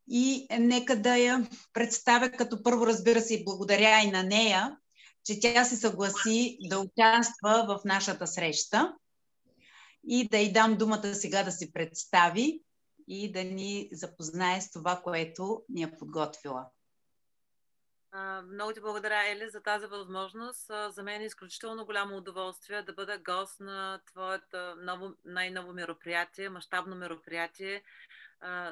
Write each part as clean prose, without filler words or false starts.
и нека да я представя като първо, разбира се, и благодаря и на нея, че тя се съгласи да участва в нашата среща и да й дам думата сега да се представи и да ни запознае с това, което ни е подготвила. Много ти благодаря, Ели, за тази възможност. За мен е изключително голямо удоволствие да бъда гост на твоето най-ново мероприятие, мащабно мероприятие,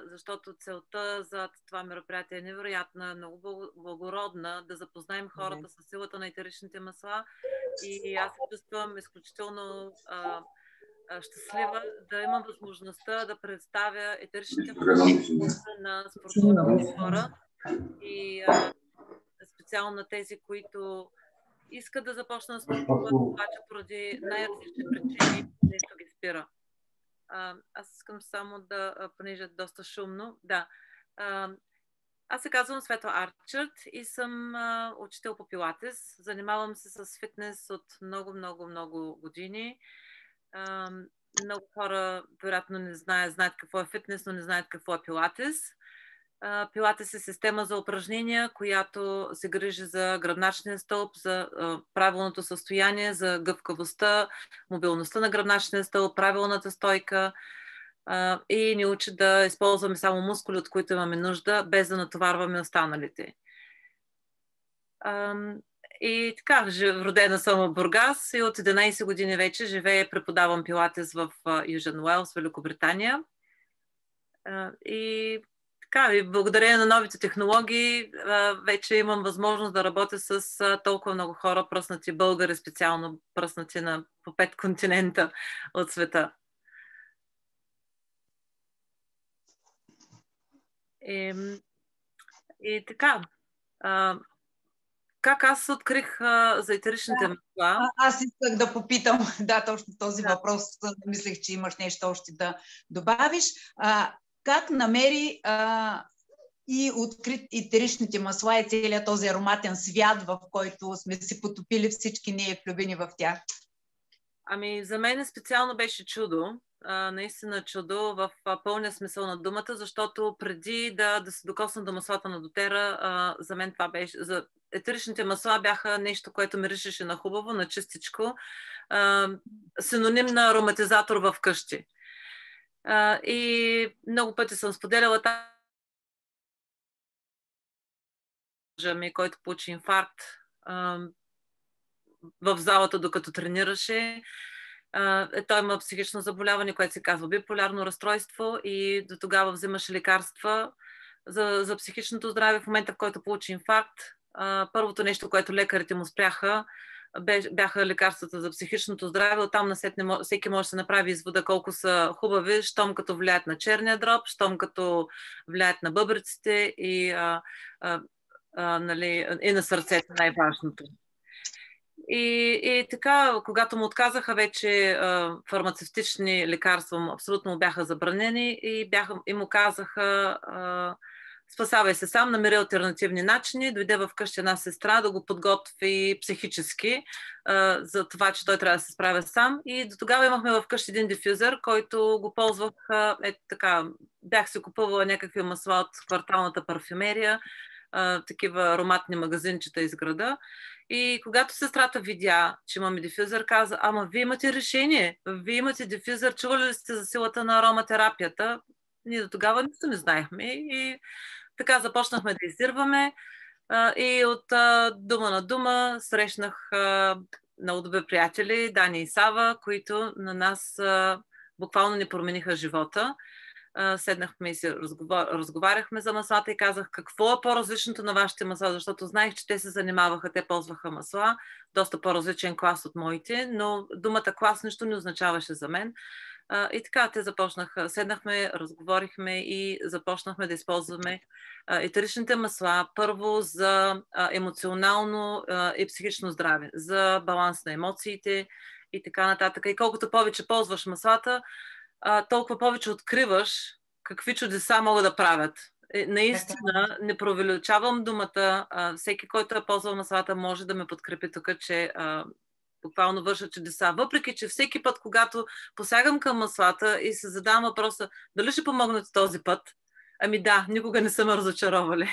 защото целта за това мероприятие е невероятна, много благородна, да запознаем хората с силата на етеричните масла, и аз се чувствам изключително щастлива да имам възможността да представя етеричните масла на спортуващите хора и специално на тези, които искат да започнат да спортуват, обаче поради най-различни причини нещо ги спира. Аз искам само да, понеже е доста шумно, аз се казвам Светла Арчърт и съм учител по пилатес. Занимавам се с фитнес от много години. Много хора вероятно не знаят какво е фитнес, но не знаят какво е пилатес. Пилатес е система за упражнения, която се грижи за гръбначния стълб, за правилното състояние, за гъвкавостта, мобилността на гръбначния стълб, правилната стойка, и ни учи да използваме само мускули, от които имаме нужда, без да натоварваме останалите. И така, родена съм в Бургас и от 11 години вече живея и преподавам пилатес в Южен Уелс, Великобритания. И така, и благодарение на новите технологии вече имам възможност да работя с толкова много хора, пръснати българи, специално пръснати по 5 континента от света. И така, как аз открих за етеричните масла? Аз исках да попитам, точно този въпрос. Мислех, че имаш нещо още да добавиш. Как намери и откри етеричните масла и целият този ароматен свят, в който сме си потопили всички ние, влюбени в тях? За мен специално беше чудо. Наистина чудо в пълния смисъл на думата, защото преди да се докосна до маслата на дотера, за мен това беше... Етеричните масла бяха нещо, което миришеше на хубаво, на чистичко, синоним на ароматизатор в къщи. И много пъти съм споделяла ми, който получи инфаркт в залата, докато тренираше. Той има психично заболяване, което се казва биполярно разстройство, и до тогава взимаше лекарства за психичното здраве. В момента, в който получи инфаркт, първото нещо, което лекарите му спряха, бяха лекарствата за психичното здраве. Оттам насетне всеки може да се направи извода колко са хубави, щом като влияят на черния дроб, щом като влияят на бъбреците и на сърцето, най-важното. И така, когато му отказаха вече фармацевтични лекарства, абсолютно му бяха забранени, и му казаха: спасавай се сам, намери алтернативни начини. Дойде в къщи една сестра да го подготви психически за това, че той трябва да се справя сам. И до тогава имахме в къщи един дифюзър, който го ползвах така. Бях си купувала някакви масла от кварталната парфюмерия, такива ароматни магазинчета из града. И когато сестрата видя, че имаме дифюзър, каза: ама вие имате решение, вие имате дифюзър, чували ли сте за силата на ароматерапията? Ние до тогава не знаехме, и така започнахме да издирваме, и от дума на дума срещнах много добри приятели, Дани и Сава, които на нас буквално ни промениха живота. Седнахме и се разговаряхме за маслата и казах: какво е по-различното на вашите масла, защото знаех, че те се занимаваха, те ползваха масла, доста по-различен клас от моите, но думата клас нищо не означаваше за мен. И така те започнаха, седнахме, разговорихме и започнахме да използваме етеричните масла първо за емоционално и психично здраве, за баланс на емоциите и така нататък. И колкото повече ползваш маслата, толкова повече откриваш какви чудеса могат да правят. Наистина, не преувеличавам думата. Всеки, който е ползвал маслата, може да ме подкрепи тук, че буквално вършат чудеса. Въпреки че всеки път, когато посягам към маслата и се задавам въпроса дали ще помогнат този път, Ами да, никога не са ме разочаровали.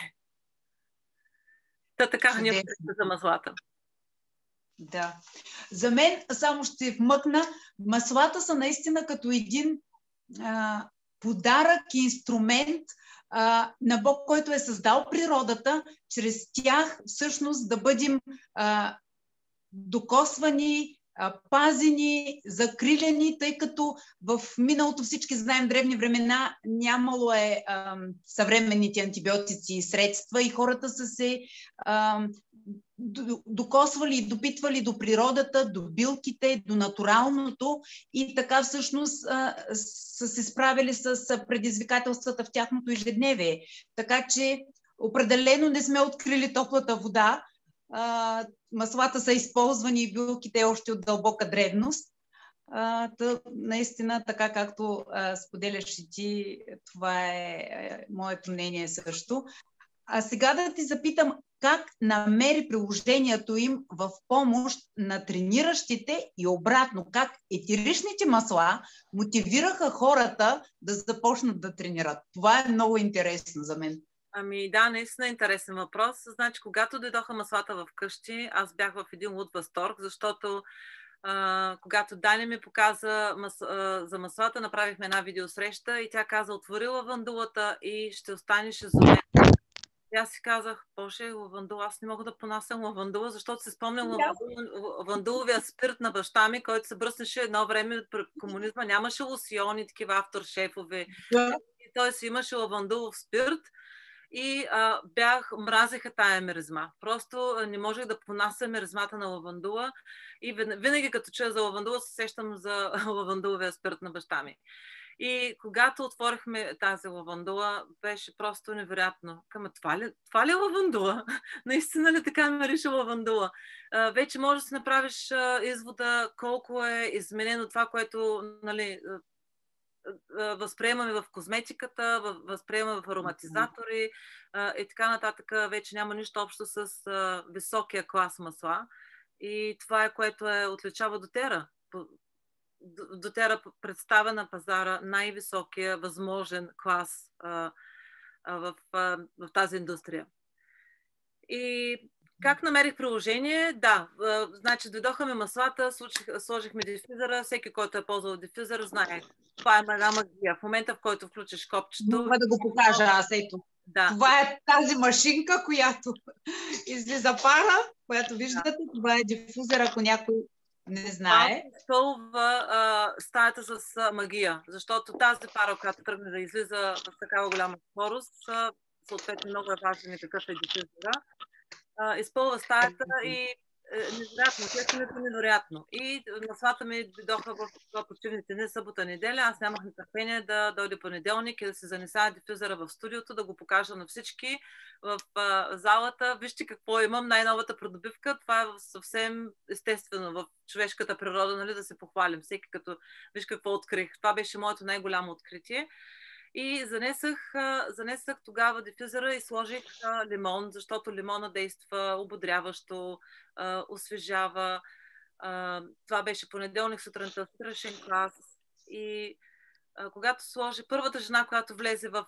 Та така ние за маслата. Да. За мен, само ще вмъкна, маслата са наистина като един подарък и инструмент на Бог, който е създал природата, чрез тях всъщност да бъдем докосвани, пазени, закрилени, тъй като в миналото всички знаем, древни времена нямало съвременните антибиотици и средства и хората са се докосвали и допитвали до природата, до билките, до натуралното и така всъщност са се справили с предизвикателствата в тяхното ежедневие. Така че определено не сме открили топлата вода. Маслата са използвани и билките още от дълбока древност. Наистина, така както споделяш и ти, това е моето мнение също. А сега да ти запитам, как намери приложението им в помощ на трениращите и обратно, как етеричните масла мотивираха хората да започнат да тренират? Това е много интересно за мен. Ами да, наистина интересен въпрос. Значи, когато дойдоха маслата в къщи, аз бях в един луд възторг, защото когато Дани ми показа за маслата, направихме една видеосреща и тя каза, отвори лавандулата и ще останеш изумен. И аз си казах, боже, лавандула, аз не мога да понасям лавандула, защото се спомням лавандуловия спирт на баща ми, който се бръснеше едно време при комунизма, нямаше лосиони, такива авторшефове. Той си имаше лавандулов спирт и мразеха тая миризма. Просто не можех да понася миризмата на лавандула и винаги като чуя за лавандула се сещам за лавандуловия спирт на баща ми. И когато отворихме тази лавандула, беше просто невероятно. Това ли е лавандула? Наистина ли така мирише лавандула? Вече можеш да си направиш извода колко е изменено това, което възприемаме в козметиката, възприемаме в ароматизатори и така нататък. Вече няма нищо общо с високия клас масла. И това е, което отличава дотера. Дотера представя на пазара най-високия възможен клас в тази индустрия. И как намерих приложение? Да, значи дойдоха ми маслата, сложихме дифюзера, всеки, който е ползвал дифюзер, знае. Това е една магия. В момента, в който включиш копчето... Мога да го покажа аз, ето. Да. Това е тази машинка, която излиза пара, която виждате. Това е дифузер, ако някой не знае. Това изпълва стаята с магия, защото тази пара, която тръгне да излиза в такава голяма скорост, съответно много е важен и какъв е дифузера, изпълва стаята и невероятно, усещането невероятно. И маслата ми дойдоха в почивните дни, събота, неделя. Аз нямах нетърпение да дойде понеделник и да се занеса дифюзера в студиото, да го покажа на всички в залата. Вижте какво имам, най-новата придобивка. Това е съвсем естествено в човешката природа, нали, да се похвалим. Всеки като виж какво открих. Това беше моето най-голямо откритие. И занесах тогава дифюзера и сложих лимон, защото лимона действа ободряващо, освежава. Това беше понеделник сутринта, страшен клас. И когато сложи, първата жена, която влезе в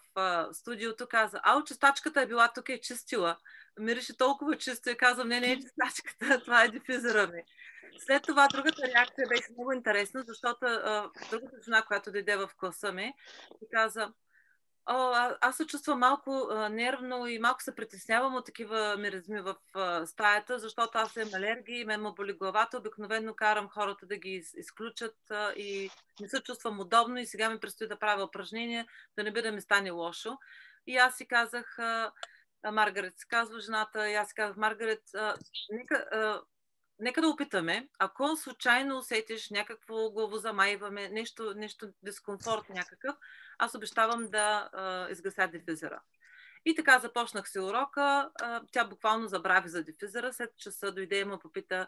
студиото, каза, чистачката е била тук и чистила. Мирише толкова чисто и каза, не е чистачката, това е дифюзера ми. След това другата реакция беше много интересна, защото другата жена, която дойде в класа ми, каза, аз се чувствам малко нервно и малко се притеснявам от такива миризми в стаята, защото аз имам алергии, ме боли главата, обикновено карам хората да ги изключат и не се чувствам удобно и сега ми предстои да правя упражнения, да не би да ми стане лошо. И аз си казах, Маргарет, се казва жената, и аз си казах, Маргарет, нека да опитаме. Ако случайно усетиш някакво главозамайване, нещо дискомфорт някакъв, аз обещавам да изгася дифюзера. И така започнах си урока. Тя буквално забрави за дифюзера. След часа дойде и ме попита,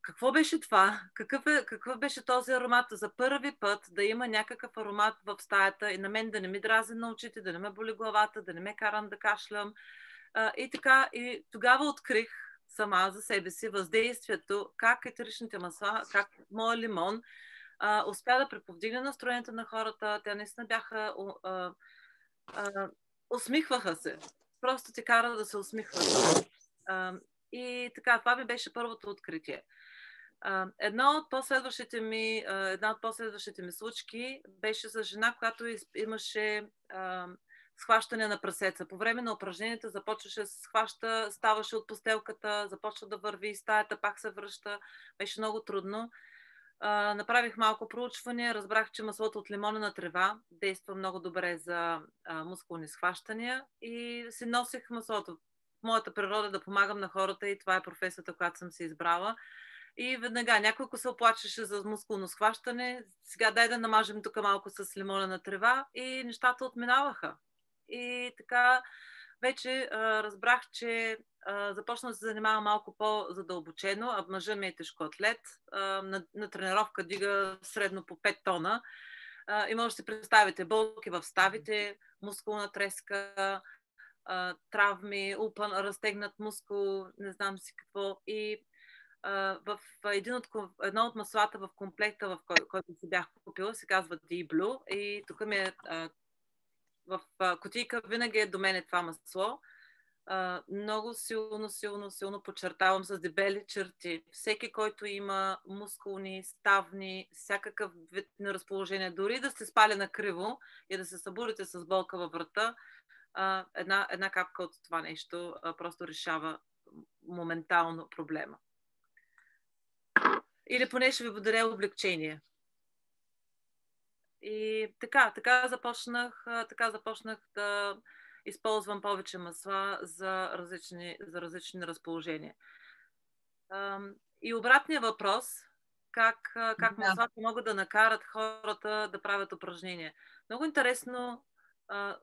какво беше това? Какъв беше този аромат? За първи път да има някакъв аромат в стаята и на мен да не ми дразни на очите, да не ме боли главата, да не ме карам да кашлям. И така, и тогава открих сама за себе си въздействието, как етеричните масла, как моя лимон успя да преповдигне настроението на хората. Те наистина бяха усмихваха се. Просто те кара да се усмихват. И така, това ми беше първото откритие. Една от последващите ми случки беше за жена, която имаше схващане на прасеца. По време на упражненията започваше да се схваща, ставаше от постелката, започва да върви, стаята пак се връща. Беше много трудно. Направих малко проучване, разбрах, че маслото от лимонена трева действа много добре за мускулни схващания и си носех маслото. Моята природа да помагам на хората и това е професията, която съм си избрала. И веднага някой се оплачеше за мускулно схващане, сега дай да намажем тук малко с лимонена трева и нещата отминаваха. И така вече разбрах, че започна да се занимава малко по-задълбочено, а мъжа ми е тежкоатлет, на тренировка дига средно по 5 тона и може да си представите болки в ставите, мускулна треска, травми, разтегнат мускул, не знам си какво. И в едно от маслата в комплекта, в който си бях купила, се казва D-Blue и тук ми е в кутийка винаги е до мен това масло. Много силно подчертавам с дебели черти. Всеки, който има мускулни, ставни, всякакъв вид неразположение, дори да сте спали на криво и да се събудите с болка във врата, една капка от това нещо просто решава моментално проблема. Или поне ще ви бъде облегчение. И така започнах да използвам повече масла за различни разположения. И обратният въпрос, как маслата могат да накарат хората да правят упражнения. Много интересно,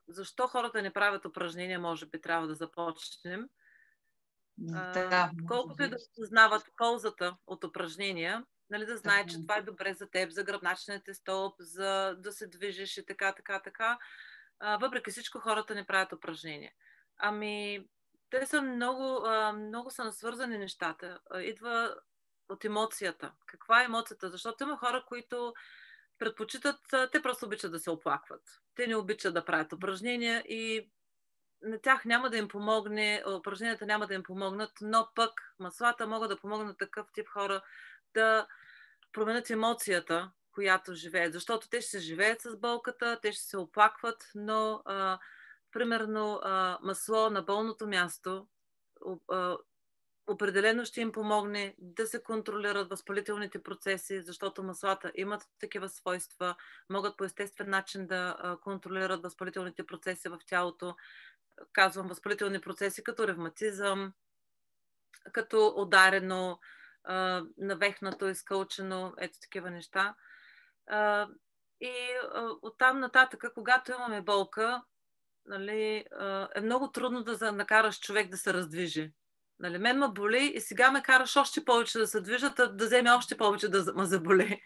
защо хората не правят упражнения, може би трябва да започнем. Колкото и да познават ползата от упражнения, нали, да знае, че това е добре за теб, за гръбначния стълб, за да се движиш и така. Въпреки всичко, хората не правят упражнения. Те са много са насвързани нещата. Идва от емоцията. Каква е емоцията? Защото има хора, които предпочитат, те просто обичат да се оплакват. Те не обичат да правят упражнения и на тях няма да им помогне, упражненията няма да им помогнат, но пък маслата могат да помогнат такъв тип хора да променят емоцията, която живеят. Защото те ще се живеят с болката, те ще се оплакват, но примерно масло на болното място определено ще им помогне да се контролират възпалителните процеси, защото маслата имат такива свойства, могат по естествен начин да контролират възпалителните процеси в тялото. Казвам възпалителни процеси като ревматизъм, като ударено, навехнато, изкълчено, ето такива неща. И оттам нататък, когато имаме болка, нали, е много трудно да накараш човек да се раздвижи. Нали, мен ме боли и сега ме караш още повече да се движат, да вземе още повече да ме заболи.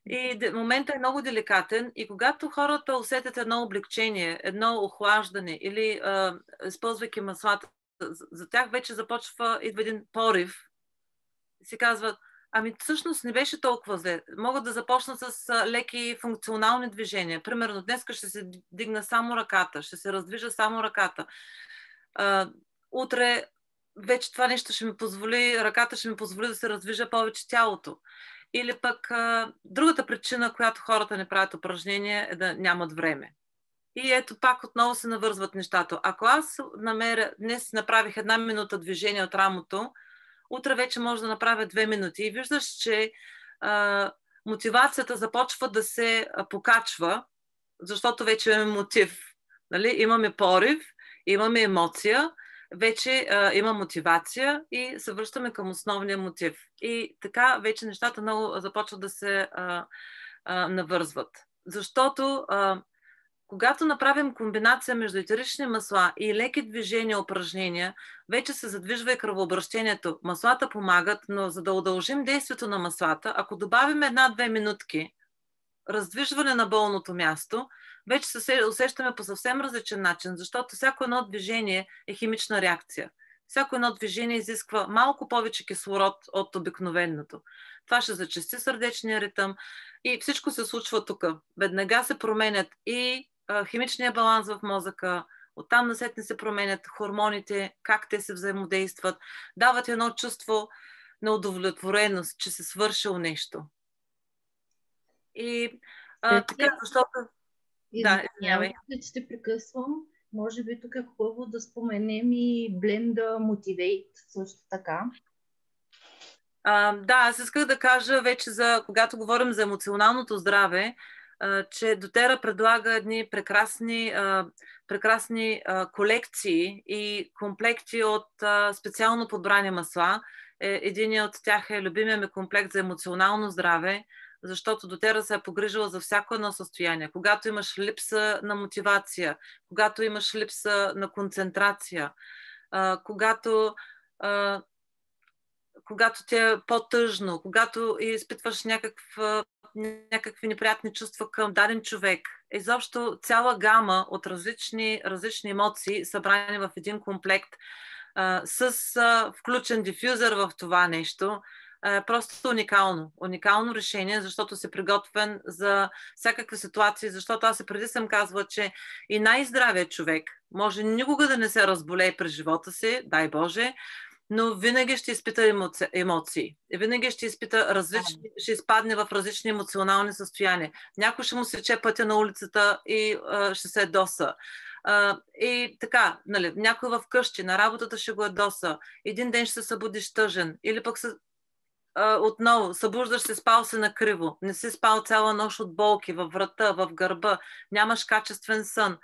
И моментът е много деликатен и когато хората усетят едно облегчение, едно охлаждане или използвайки маслата, за тях вече идва един порив и си казват, всъщност не беше толкова зле. Могат да започнат с леки функционални движения. Примерно днес ще се дигна само ръката, ще се раздвижа само ръката. Утре вече това нещо ръката ще ми позволи да се раздвижа повече тялото. Или пък другата причина, която хората не правят упражнения, е да нямат време. И ето пак отново се навързват нещата. Ако аз днес направих 1 минута движение от рамото, утре вече може да направя 2 минути. И виждаш, че мотивацията започва да се покачва, защото вече имаме мотив. Нали? Имаме порив, имаме емоция, вече има мотивация и се връщаме към основния мотив. И така вече нещата много започват да се навързват. Защото когато направим комбинация между етерични масла и леки движения, упражнения, вече се задвижва и кръвообращението. Маслата помагат, но за да удължим действието на маслата, ако добавим 1-2 минутки раздвижване на болното място, вече се усещаме по съвсем различен начин, защото всяко едно движение е химична реакция. Всяко едно движение изисква малко повече кислород от обикновеното. Това ще зачести сърдечния ритъм и всичко се случва тук. Веднага се променят и химичния баланс в мозъка, Оттам насетне се променят хормоните, как те се взаимодействат, дават едно чувство на удовлетвореност, че се свършило нещо. И така, защото... Да, извинявай. Че те прекъсвам. Може би тук е хубаво да споменем и бленда Motivate също така. Да, аз исках да кажа вече когато говорим за емоционалното здраве, че doTERRA предлага едни прекрасни колекции и комплекти от специално подбрани масла. Единият от тях е любимия ми комплект за емоционално здраве, защото doTERRA се е погрижила за всяко едно състояние. Когато имаш липса на мотивация, когато имаш липса на концентрация, когато ти е по-тъжно, когато изпитваш някакви неприятни чувства към даден човек. Изобщо цяла гама от различни емоции, събрани в един комплект, с включен дифюзър в това нещо. Просто уникално решение, защото се приготвен за всякакви ситуации, защото аз и преди съм казвала, че и най-здравият човек може никога да не се разболее през живота си, дай Боже, но винаги ще изпита емоции. Винаги ще ще изпадне в различни емоционални състояния. Някой ще му сече пътя на улицата и ще се ядоса. И така, нали, някой в къщи, на работата ще го ядоса. Един ден ще се събудиш тъжен. Или пък отново, събуждаш се, спал се накриво. Не си спал цяла нощ от болки във врата, в гърба. Нямаш качествен сън.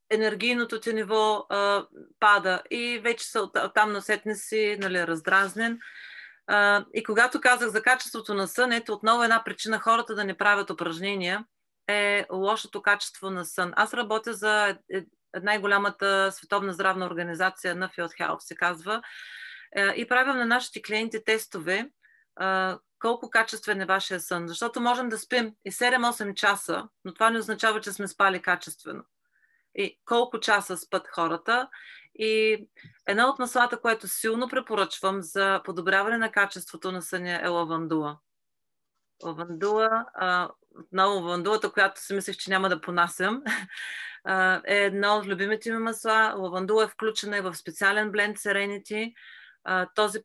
Енергийното ти ниво пада и вече там насетне си, нали, раздразнен. И когато казах за качеството на сън, ето отново една причина хората да не правят упражнения е лошото качество на сън. Аз работя за най-голямата световна здравна организация на Field Health, се казва, и правим на нашите клиенти тестове колко качествен е вашия сън. Защото можем да спим и 7-8 часа, но това не означава, че сме спали качествено. И колко часа спят хората. И една от маслата, което силно препоръчвам за подобряване на качеството на съня е лавандула. Лавандулата, която си мислех, че няма да понасям, е едно от любимите ми масла. Лавандула е включена и в специален бленд Serenity. Този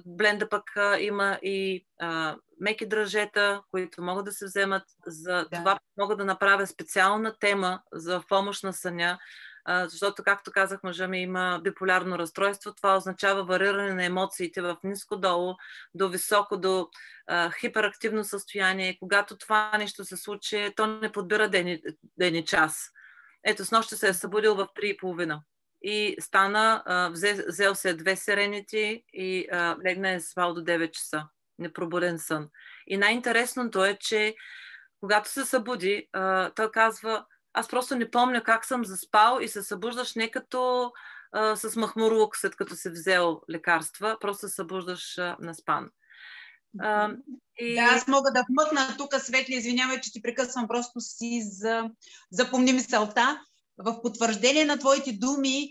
бленда пък има и меки дръжета, които могат да се вземат. За това мога да направя специална тема за помощ на съня, защото, както казах, мъжа ми има биполярно разстройство. Това означава вариране на емоциите в ниско-долу, до високо, до хиперактивно състояние. Когато това нещо се случи, то не подбира ден и час. Ето, с нощта се е събудил в 3:30. И стана, взел се 2 Serenity и легна и спал до 9 часа. Непробуден сън. И най-интересното е, че когато се събуди, той казва: аз просто не помня как съм заспал, и се събуждаш не като с махмурлук, след като си взел лекарства, просто се събуждаш наспан. Да, аз мога да вмъкна тук, Светли, извинявай, че ти прекъсвам, просто си запомни мисълта. В потвърждение на твоите думи,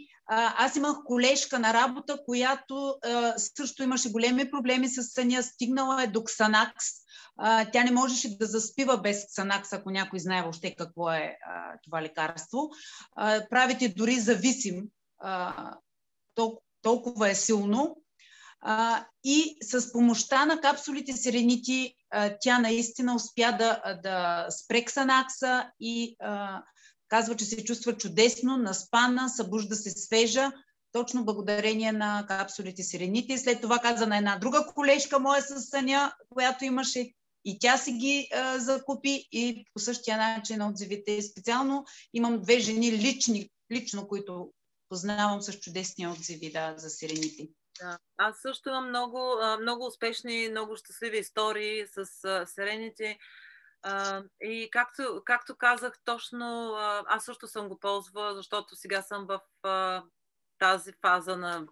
аз имах колежка на работа, която също имаше големи проблеми с съня, стигнала е до Ксанакс. Тя не можеше да заспива без Ксанакс, ако някой знае въобще какво е това лекарство. Правите дори зависим, толкова е силно. И с помощта на капсулите Serenity тя наистина успя да спре Ксанакса и казва, че се чувства чудесно, наспана, събужда се свежа, точно благодарение на капсулите Serenity. След това каза на една друга колежка моя със съня, която имаше, и тя си ги закупи, и по същия начин отзивите. Специално имам 2 жени лично, които познавам с чудесни отзиви за Serenity. Да. Аз също имам много успешни, много щастливи истории с Serenity. И както казах, точно аз също съм го ползвала, защото сега съм в тази фаза на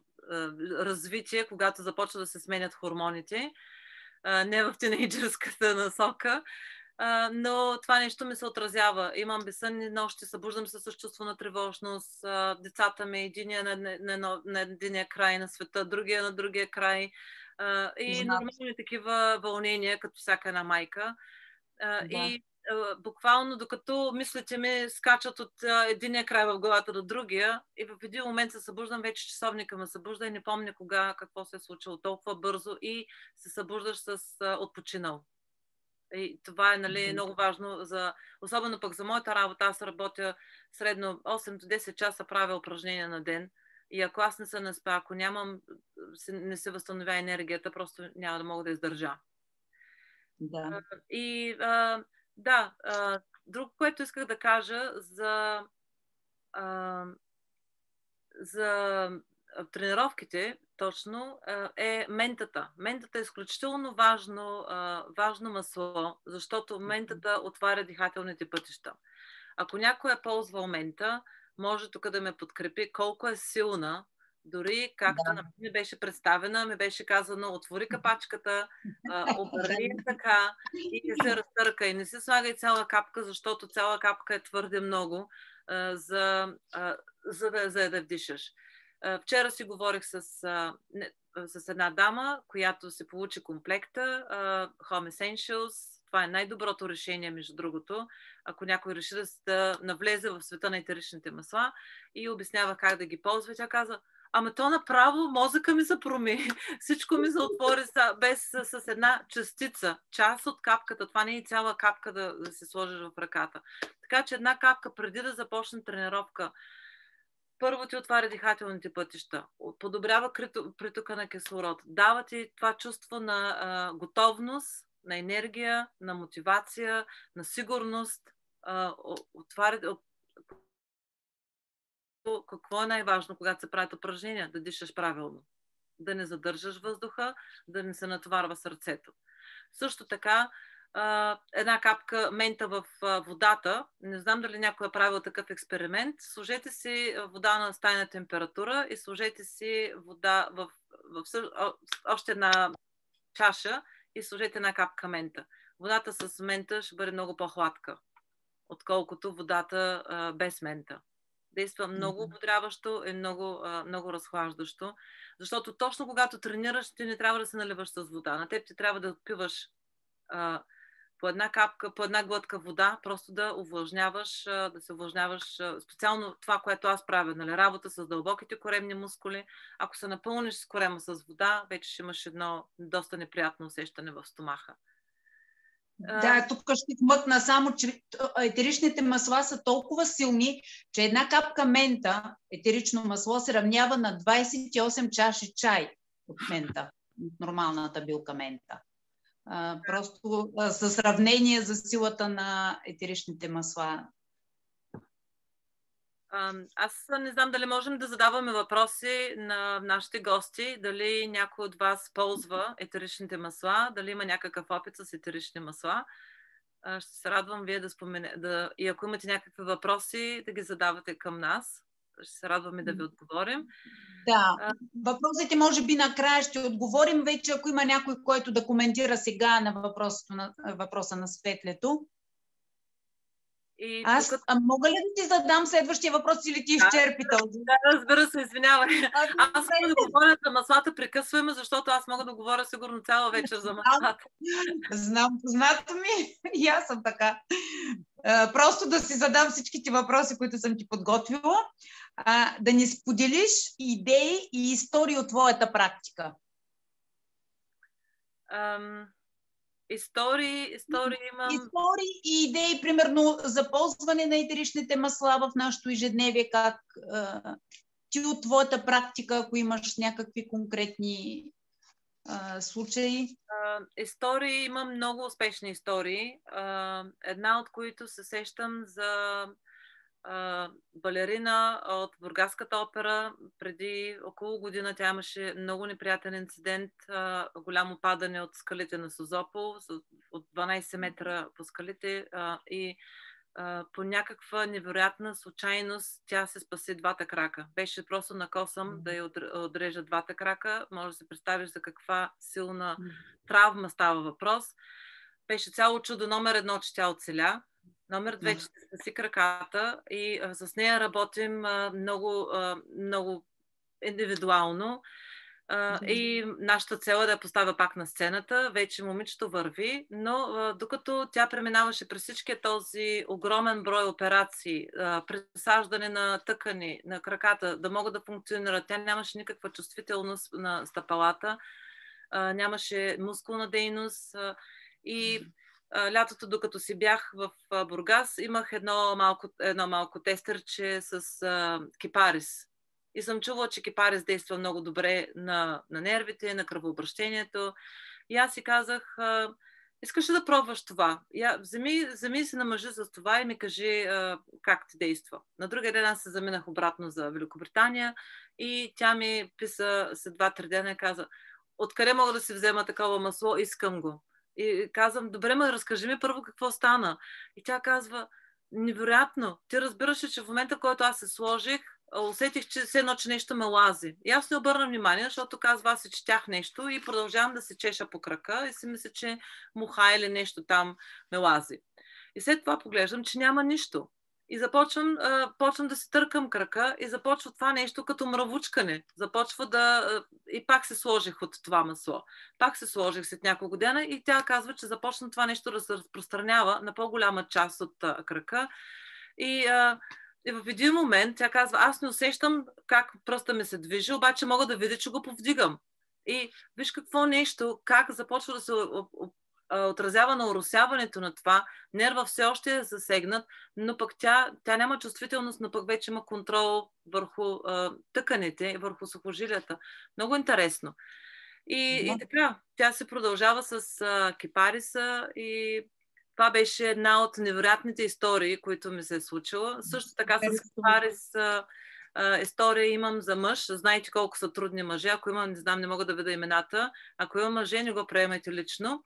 развитие, когато започва да се сменят хормоните. Не в тинейджърската насока, но това нещо ми се отразява. Имам безсънни нощи, събуждам се с чувство на тревожност. Децата ми, единия на единия край на света, другия на другия край. И нормални такива вълнения, като всяка една майка. И буквално докато мислите ми скачат от единия край в главата до другия и в един момент се събуждам, вече часовника ме събужда и не помня кога, какво се е случило толкова бързо и се събуждаш с отпочинал. И това е, нали, много важно, особено пък за моята работа. Аз работя средно 8 до 10 часа, правя упражнения на ден. И ако аз не се наспя, ако не се възстановя енергията, просто няма да мога да издържа. Да. И друго, което исках да кажа за тренировките, точно, е ментата. Ментата е изключително важно масло, защото ментата отваря дихателните пътища. Ако някой е ползвал мента, може тук да ме подкрепи колко е силна. Дори както ми беше представена, ми беше казано, отвори капачката, обърни така и не се разтърка. И не се слага и цяла капка, защото цяла капка е твърде много, за да вдишаш. Вчера си говорих с една дама, която се получи комплекта Home Essentials. Това е най-доброто решение, между другото, ако някой реши да навлезе в света на етеричните масла, и обяснява как да ги ползва. Тя каза: ама то направо мозъка ми се промени, всичко ми се отвори с една частица, част от капката. Това не е цяла капка да се сложиш в ръката. Така че една капка преди да започне тренировка, първо ти отваря дихателните пътища, подобрява притока на кислород, дава ти това чувство на готовност, на енергия, на мотивация, на сигурност. Какво е най-важно, когато се правят упражнения? Да дишаш правилно, да не задържаш въздуха, да не се натоварва сърцето. Също така, една капка мента в водата. Не знам дали някой е правил такъв експеримент. Сложете си вода на стайна температура и сложете си вода в още една чаша и сложете една капка мента. Водата с мента ще бъде много по-хладка, отколкото водата без мента. Действа много ободряващо и много разхлаждащо, защото точно когато тренираш, ти не трябва да се наливаш с вода. На теб ти трябва да отпиваш по една капка, по една глътка вода, просто да се увлажняваш. Специално това, което аз правя, нали, работа с дълбоките коремни мускули. Ако се напълниш с корема с вода, вече ще имаш едно доста неприятно усещане в стомаха. Да, тук ще вмъкна само, че етеричните масла са толкова силни, че една капка мента, етерично масло, се равнява на 28 чаши чай от мента, от нормалната билка мента. Просто със сравнение за силата на етеричните масла. Аз не знам дали можем да задаваме въпроси на нашите гости, дали някой от вас ползва етеричните масла, дали има някакъв опит с етерични масла. Ще се радвам вие да споменете, и ако имате някакви въпроси, да ги задавате към нас. Ще се радваме да ви отговорим. Да, въпросите може би накрая ще отговорим вече, ако има някой, който да коментира сега на въпроса на Светлето. Аз мога ли да ти задам следващия въпрос или ти изчерпи този? Да, разбира се, извинявай. Аз мога да говоря за маслата, прекъсваме, защото аз мога да говоря сигурно цяла вечер за маслата. Знам, познато ми. И аз съм така. Просто да си задам всичките въпроси, които съм ти подготвила. Да ни споделиш идеи и истории от твоята практика. Истории имам... Истории и идеи, примерно, за ползване на етеричните масла в нашето ежедневие, как ти от твоята практика, ако имаш някакви конкретни случаи. Истории, имам много успешни истории. Една от които се сещам за балерина от Бургаската опера. Преди около година тя имаше много неприятен инцидент, голямо падане от скалите на Созопол, от 12 метра по скалите, и по някаква невероятна случайност тя се спаси двата крака. Беше просто на косъм да я отрежа двата крака. Може да се представиш за каква силна травма става въпрос. Беше цяло чудо. Номер 1, че тя оцеля. Номер 2, че се спаси краката, и с нея работим много индивидуално. И нашата цел е да я поставя пак на сцената. Вече момичето върви, но докато тя преминаваше през всичкия този огромен брой операции, пресаждане на тъкани, на краката, да могат да функционират, тя нямаше никаква чувствителност на стъпалата, нямаше мускулна дейност и лятото, докато си бях в Бургас, имах едно малко тестърче с кипарис. И съм чувала, че кипарис действа много добре на нервите, на кръвообращението. И аз си казах, искаш ли да пробваш това? Вземи се на мъжа с това и ми кажи как ти действа. На другия ден аз се заминах обратно за Великобритания и тя ми писа след 2-3 дена и каза, откъде мога да си взема такова масло, искам го. И казвам, добре, разкажи ми първо какво стана. И тя казва, невероятно, ти разбираш, че в момента, в който аз се сложих, усетих, че все едно, че нещо ме лази. И аз не обърна внимание, защото казва, аз си четях нещо и продължавам да се чеша по крака и си мисля, че муха или нещо там ме лази. И след това поглеждам, че няма нищо. И почвам да се търкам крака и започва това нещо като мравучкане. И пак се сложих от това масло. Пак се сложих след няколко дена и тя казва, че започна това нещо да се разпространява на по-голяма част от крака. И в един момент тя казва, аз не усещам как пръста ми се движи, обаче мога да видя, че го повдигам. И виж какво нещо, как започва да се отразява на оросяването на това. Нерва все още е засегнат, но пък тя няма чувствителност, но пък вече има контрол върху тъканите, върху сухожилията. Много интересно. И така, тя се продължава с кипариса и това беше една от невероятните истории, които ми се е случила. Също така с кипарис история имам за мъж. Знаете колко са трудни мъже. Ако имам, не знам, не мога да видя имената. Ако има мъже, не го приемайте лично.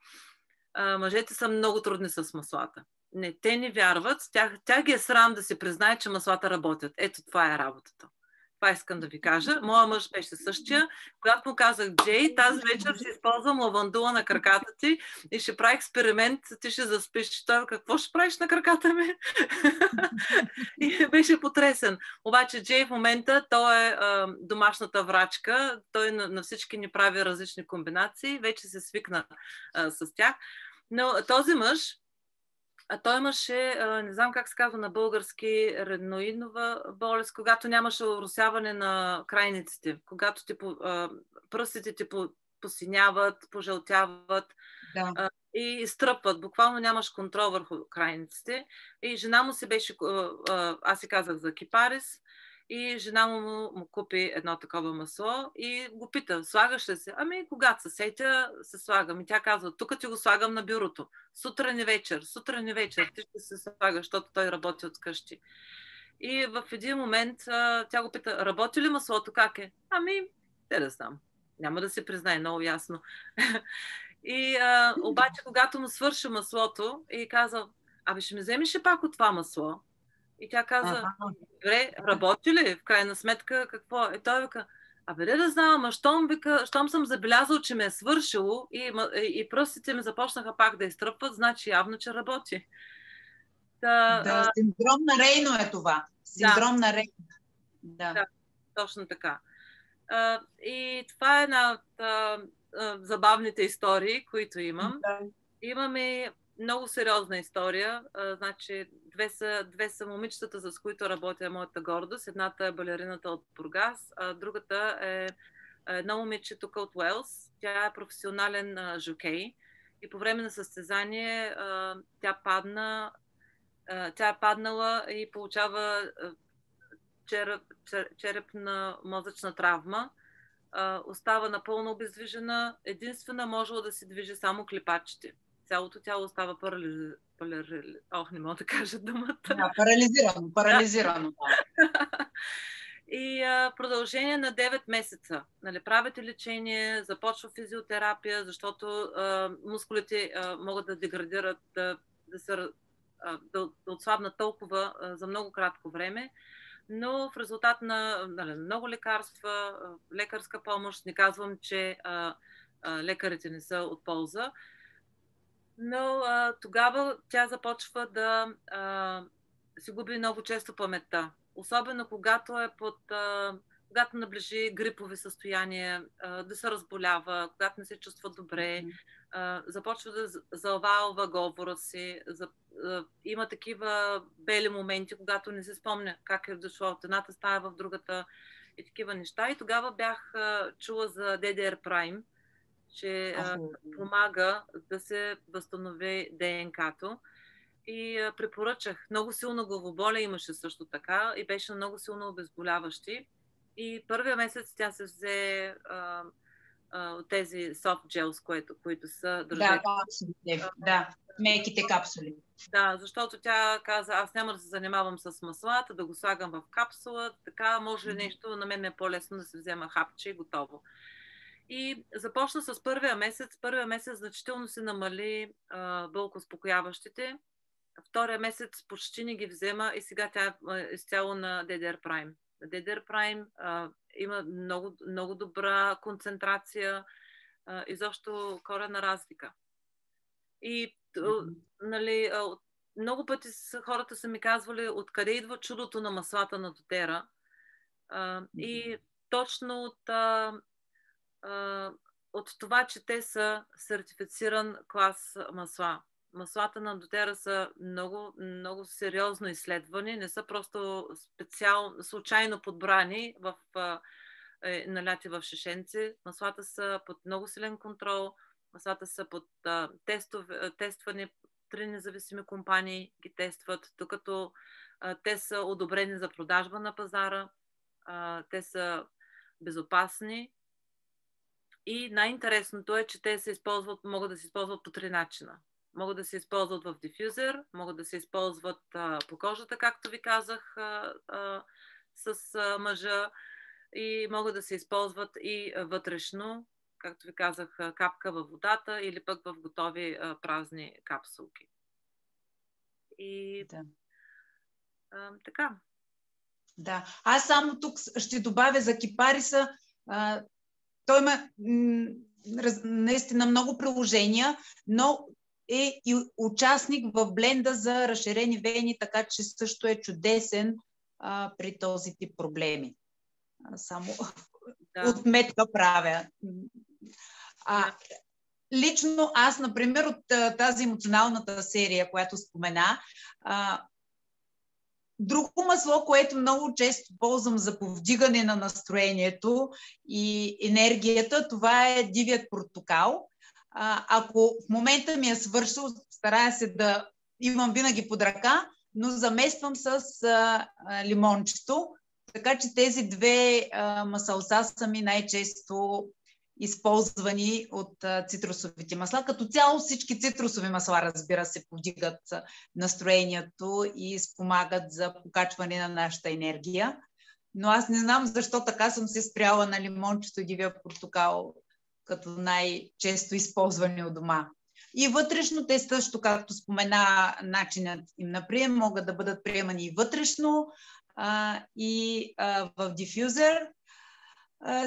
Мъжете са много трудни с маслата. Не, те не вярват. Тя ги е срам да се признае, че маслата работят. Ето това е работата. Това искам да ви кажа. Моя мъж беше същия. Когато му казах, Джей, тази вечер ще използвам лавандула на краката ти и ще прави експеримент, ти ще заспиш. Той, какво ще правиш на краката ми? И беше потресен. Обаче Джей в момента, той е домашната врачка. Той на всички ни прави различни комбинации. Вече се свикна с тях. Но този мъж, той имаше, не знам как се казва на български, редноиднова болест, когато нямаше оросяване на крайниците, когато пръстите ти посиняват, пожълтяват и изтръпват. Буквално нямаш контрол върху крайниците. И жена му си беше, аз си казах за кипарис, и жена му купи едно такова масло и го пита, слагаш ли се? Ами, когато се сетя, се слагам. И тя казва, тук ти го слагам на бюрото. Сутрин и вечер, ти ще се слагаш, защото той работи от къщи. И в един момент тя го пита, работи ли маслото, как е? Ами, да знам. Няма да се признае, много ясно. И обаче, когато му свърши маслото и каза, ще ми вземеш ли пак от това масло? И тя каза, добре, работи ли? В крайна сметка, какво е? Той вика, да знам, щом съм забелязал, че ме е свършило и пръстите ми започнаха пак да изтръпват, значи явно, че работи. Синдром на Рейно е това. Синдром на Рейно. Да, точно така. И това е една от забавните истории, които имам. Имаме много сериозна история. Значи, две са момичетата, с които работя моята гордост. Едната е балерината от Бургас, а другата е едно момиче тук от Уелс. Тя е професионален жокей и по време на състезание тя е паднала и получава черепна мозъчна травма. Остава напълно обездвижена. Единствена можела да се движи само клепачите. Цялото тяло остава не мога да кажа думата. Парализирано. И продължение на 9 месеца. Правите лечение, започва физиотерапия, защото мускулите могат да деградират, да отслабнат толкова за много кратко време. Но в резултат на много лекарства, лекарска помощ, не казвам, че лекарите не са от полза, но тогава тя започва да си губи много често паметта. Особено когато е под когато наближи грипови състояния, да се разболява, когато не се чувства добре, започва да залвалва говора си, има такива бели моменти, когато не се спомня как е дошло от едната стая в другата и такива неща. И тогава бях чула за DDR Prime, че помага да се възстанови ДНК-то. И препоръчах. Много силно главоболие имаше също така и беше много силно обезболяващи. И първия месец тя се взе от тези soft gels, които са държали. Да, капсулите. Да, меките капсули. Да, защото тя каза, аз няма да се занимавам с маслата, да го слагам в капсула, така може нещо, на мен е по-лесно да се взема хапче и готово. И започна с първия месец. Първия месец значително се намали болкоуспокояващите. Втория месец почти не ги взема и сега тя е изцяло на DDR Prime. DDR Prime има много, много добра концентрация, изобщо коренна разлика. И нали, много пъти хората са ми казвали откъде идва чудото на маслата на дотера. И точно от това, че те са сертифициран клас масла. Маслата на дотера са много, много сериозно изследвани, не са просто случайно подбрани наляти в шишенци. Маслата са под много силен контрол, маслата са под тествани, 3 независими компании ги тестват, докато те са одобрени за продажба на пазара, те са безопасни. И най-интересното е, че те могат да се използват по 3 начина. Могат да се използват в дифюзер, могат да се използват по кожата, както ви казах, с мъжа, и могат да се използват и вътрешно, както ви казах, капка във водата или пък в готови празни капсулки. И така. Да. Аз само тук ще добавя за кипариса. Той има наистина много приложения, но е и участник в бленда за разширени вени, така че също е чудесен при този тип проблеми. Само отметка правя. Лично аз, например, от тази емоционалната серия, която спомена, друго масло, което много често ползвам за повдигане на настроението и енергията, това е дивият портокал. Ако в момента ми е свършил, старая се да имам винаги под ръка, но замествам с лимончето, така че тези две масълца са ми най-често използвани от цитрусовите масла. Като цяло всички цитрусови масла, разбира се, повдигат настроението и спомагат за покачване на нашата енергия. Но аз не знам защо така съм се спряла на лимончето и дивия портокал като най-често използвани от дома. И вътрешно те също, както спомена, начинът им на прием, могат да бъдат приемани и вътрешно, и в дифюзер.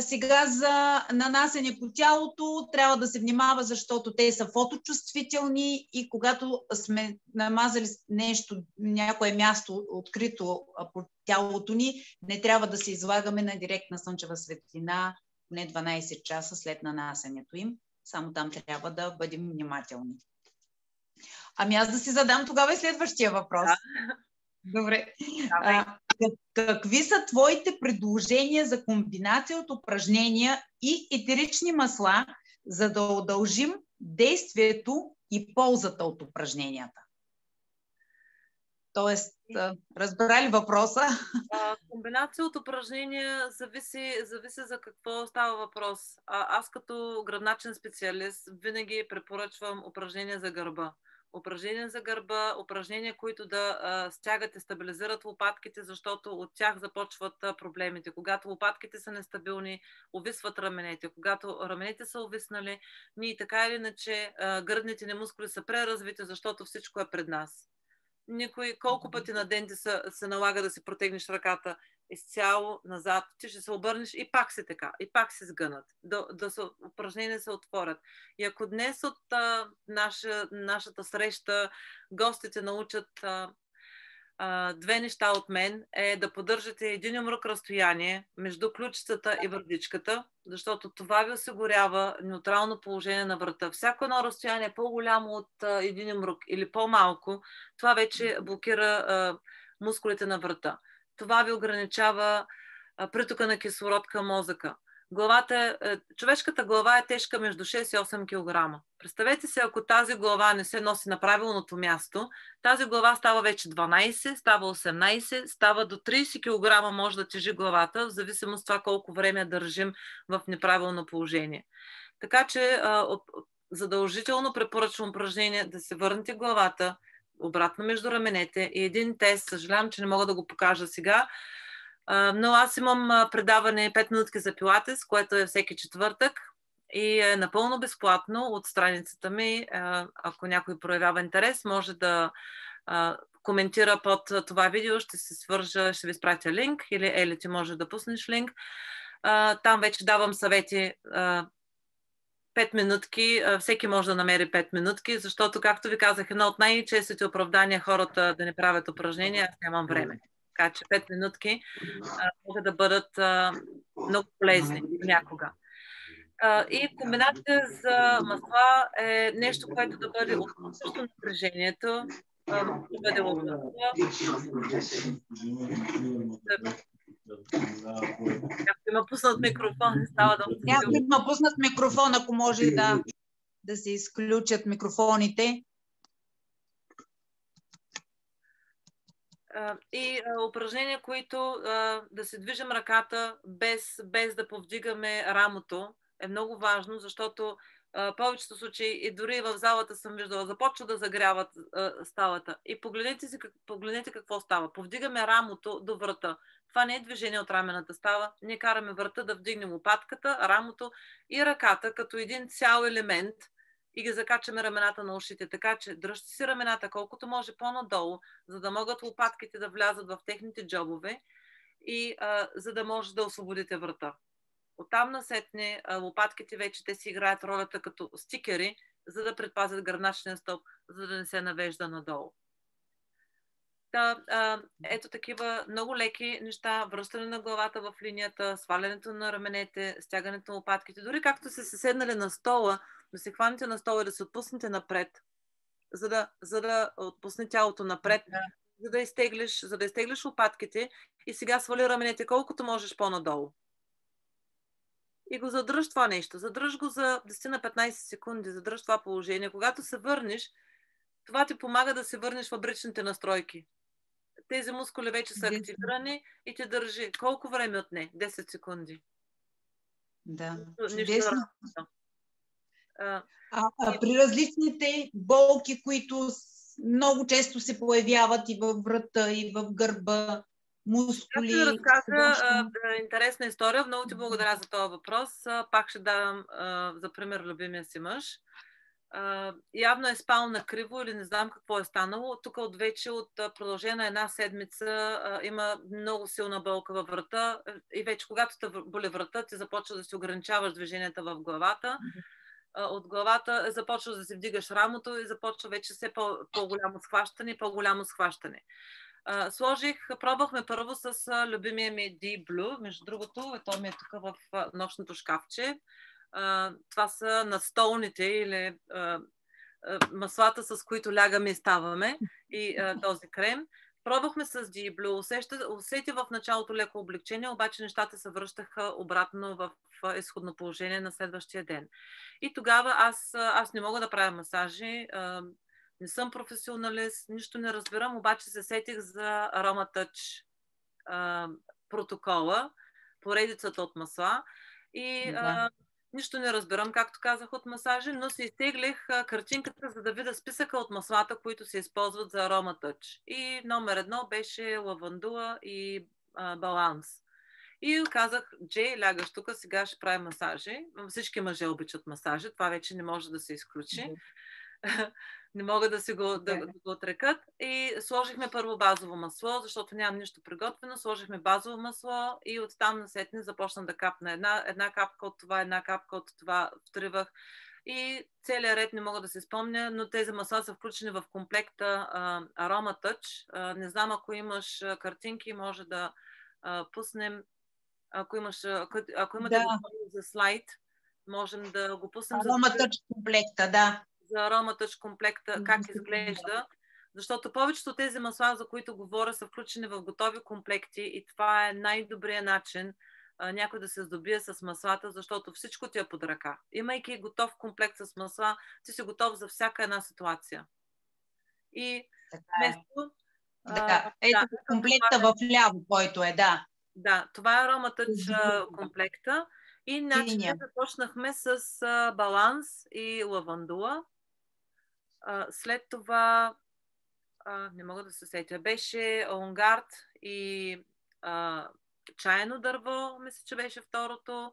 Сега за нанасене по тялото трябва да се внимава, защото те са фоточувствителни и когато сме намазали нещо, някое място открито по тялото ни, не трябва да се излагаме на директна слънчева светлина поне 12 часа след нанасенето им. Само там трябва да бъдем внимателни. Ами аз да си задам тогава и следващия въпрос. Да. Добре. Какви са твоите предложения за комбинация от упражнения и етерични масла, за да удължим действието и ползата от упражненията? Тоест, разбра ли въпроса? Комбинация от упражнения зависи за какво става въпрос. Аз като гръбначен специалист винаги препоръчвам упражнения за гърба. Упражнения за гърба, упражнения, които да стягат и стабилизират лопатките, защото от тях започват проблемите. Когато лопатките са нестабилни, увисват раменете. Когато раменете са увиснали, ние така или иначе гърдните ни мускули са преразвити, защото всичко е пред нас. Колко пъти на ден се налага да си протегнеш ръката изцяло назад, ти ще се обърнеш и пак се така, и пак се сгънат, упражнения се отворят. И ако днес от нашата среща гостите научат две неща от мен е да поддържате един юмрук разстояние между ключицата и вратичката, защото това ви осигурява неутрално положение на врата. Всяко едно разстояние е по-голямо от един юмрук или по-малко, това вече блокира мускулите на врата. Това ви ограничава притока на кислород към мозъка. Човешката глава е тежка между 6 и 8 кг. Представете се, ако тази глава не се носи на правилното място, тази глава става вече 12, става 18, става до 30 кг може да тежи главата, в зависимост от това колко време държим в неправилно положение. Така че задължително препоръчвам упражнение да се върнете главата обратно между раменете и един тест, съжалявам, че не мога да го покажа сега, но аз имам предаване 5 минутки за пилатес, което е всеки четвъртък и е напълно безплатно от страницата ми. Ако някой проявява интерес, може да коментира под това видео, ще се свържа, ще ви изпратя линк или Ели, ти може да пуснеш линк. Там вече давам съвети 5 минутки, всеки може да намери 5 минутки, защото, както ви казах, едно от най-честите оправдания хората да не правят упражнения, аз нямам време. Така че 5 минутки могат да бъдат много полезни някога. И комбинация за масла е нещо, което да бъде отпускащо напрежението, да бъде отпускано. Някой има пуснат микрофон, не става да... Някой има пуснат микрофон, ако може да се изключат микрофоните. И упражнения, които да се движим ръката без да повдигаме рамото, е много важно, защото повечето случаи, и дори в залата съм виждала, започва да загряват сталата. И погледнете какво става. Повдигаме рамото до врата. Това не е движение от рамената става. Ние караме врата да вдигнем лопатката, рамото и ръката като един цял елемент и ги закачаме рамената на ушите. Така че дръжте си рамената колкото може по-надолу, за да могат лопатките да влязат в техните джобове и за да може да освободите врата. Оттам насетне лопатките вече те си играят ролята като стикери, за да предпазят гръбначния стълб, за да не се навежда надолу. Ето такива много леки неща, връщане на главата в линията, свалянето на раменете, стягането на лопатките. Дори както се седнали на стола, да се хванете на стола и да се отпуснете напред, за да отпусне тялото напред, за да изтеглиш лопатките и сега свали раменете колкото можеш по-надолу. И го задръж това нещо. Задръж го за 10 на 15 секунди. Задръж това положение. Когато се върнеш, това ти помага да се върнеш в бричните настройки. Тези мускули вече са активирани и те държи. Колко време отне? 10 секунди. Да. Нищо. При различните болки, които много често се появяват и във врата, и в гърба, мускули... Аз ще разказа интересна история. Много ти благодаря за този въпрос. Пак ще давам за пример любимия си мъж. Явно е спал накриво или не знам какво е станало. Тук от продължение на една седмица има много силна болка във врата и вече когато те боли врата, ти започва да си ограничаваш движенията в главата. От главата започва да си вдигаш рамото и започва вече все по-голямо схващане. Пробвахме първо с любимия ми Deep Blue, между другото, той ми е тук в нощното шкафче. Това са настолните или маслата, с които лягаме и ставаме, и този крем. Пробвахме с Deep Blue. Усети в началото леко облегчение, обаче нещата се връщаха обратно в изходно положение на следващия ден. И тогава аз не мога да правя масажи, не съм професионалист, нищо не разбирам, обаче се сетих за Aromatouch протокола, поредицата от масла и нищо не разбирам, както казах, от масажи, но се изтеглих картинката, за да видя списъка от маслата, които се използват за Aromatouch. И номер 1 беше лавандула и баланс. И казах, Джей, лягаш тук, сега ще правим масажи. Всички мъже обичат масажи, това вече не може да се изключи. Не могат да го отрекат. И сложихме първо базово масло, защото нямам нищо приготвено. Сложихме базово масло и оттам насетне започна да капна една капка от това, втривах. И целият ред не мога да се спомня, но тези масла са включени в комплекта Aroma Touch. Не знам, ако имаш картинки, може да пуснем. Ако имате Да, готово за слайд, можем да го пуснем Aroma Touch комплекта, да. за Aroma Touch комплекта, как изглежда. Защото повечето от тези масла, за които говоря, са включени в готови комплекти и това е най-добрият начин някой да се здобие с маслата, защото всичко ти е под ръка. Имайки готов комплект с масла, ти си готов за всяка една ситуация. И вместо... Да, ето комплекта в ляво, който е, да. Да, това е Aroma Touch комплекта. И значи започнахме с баланс и лавандула. След това не мога да се сетя. Беше онгард и чайно дърво, мисля, че беше второто.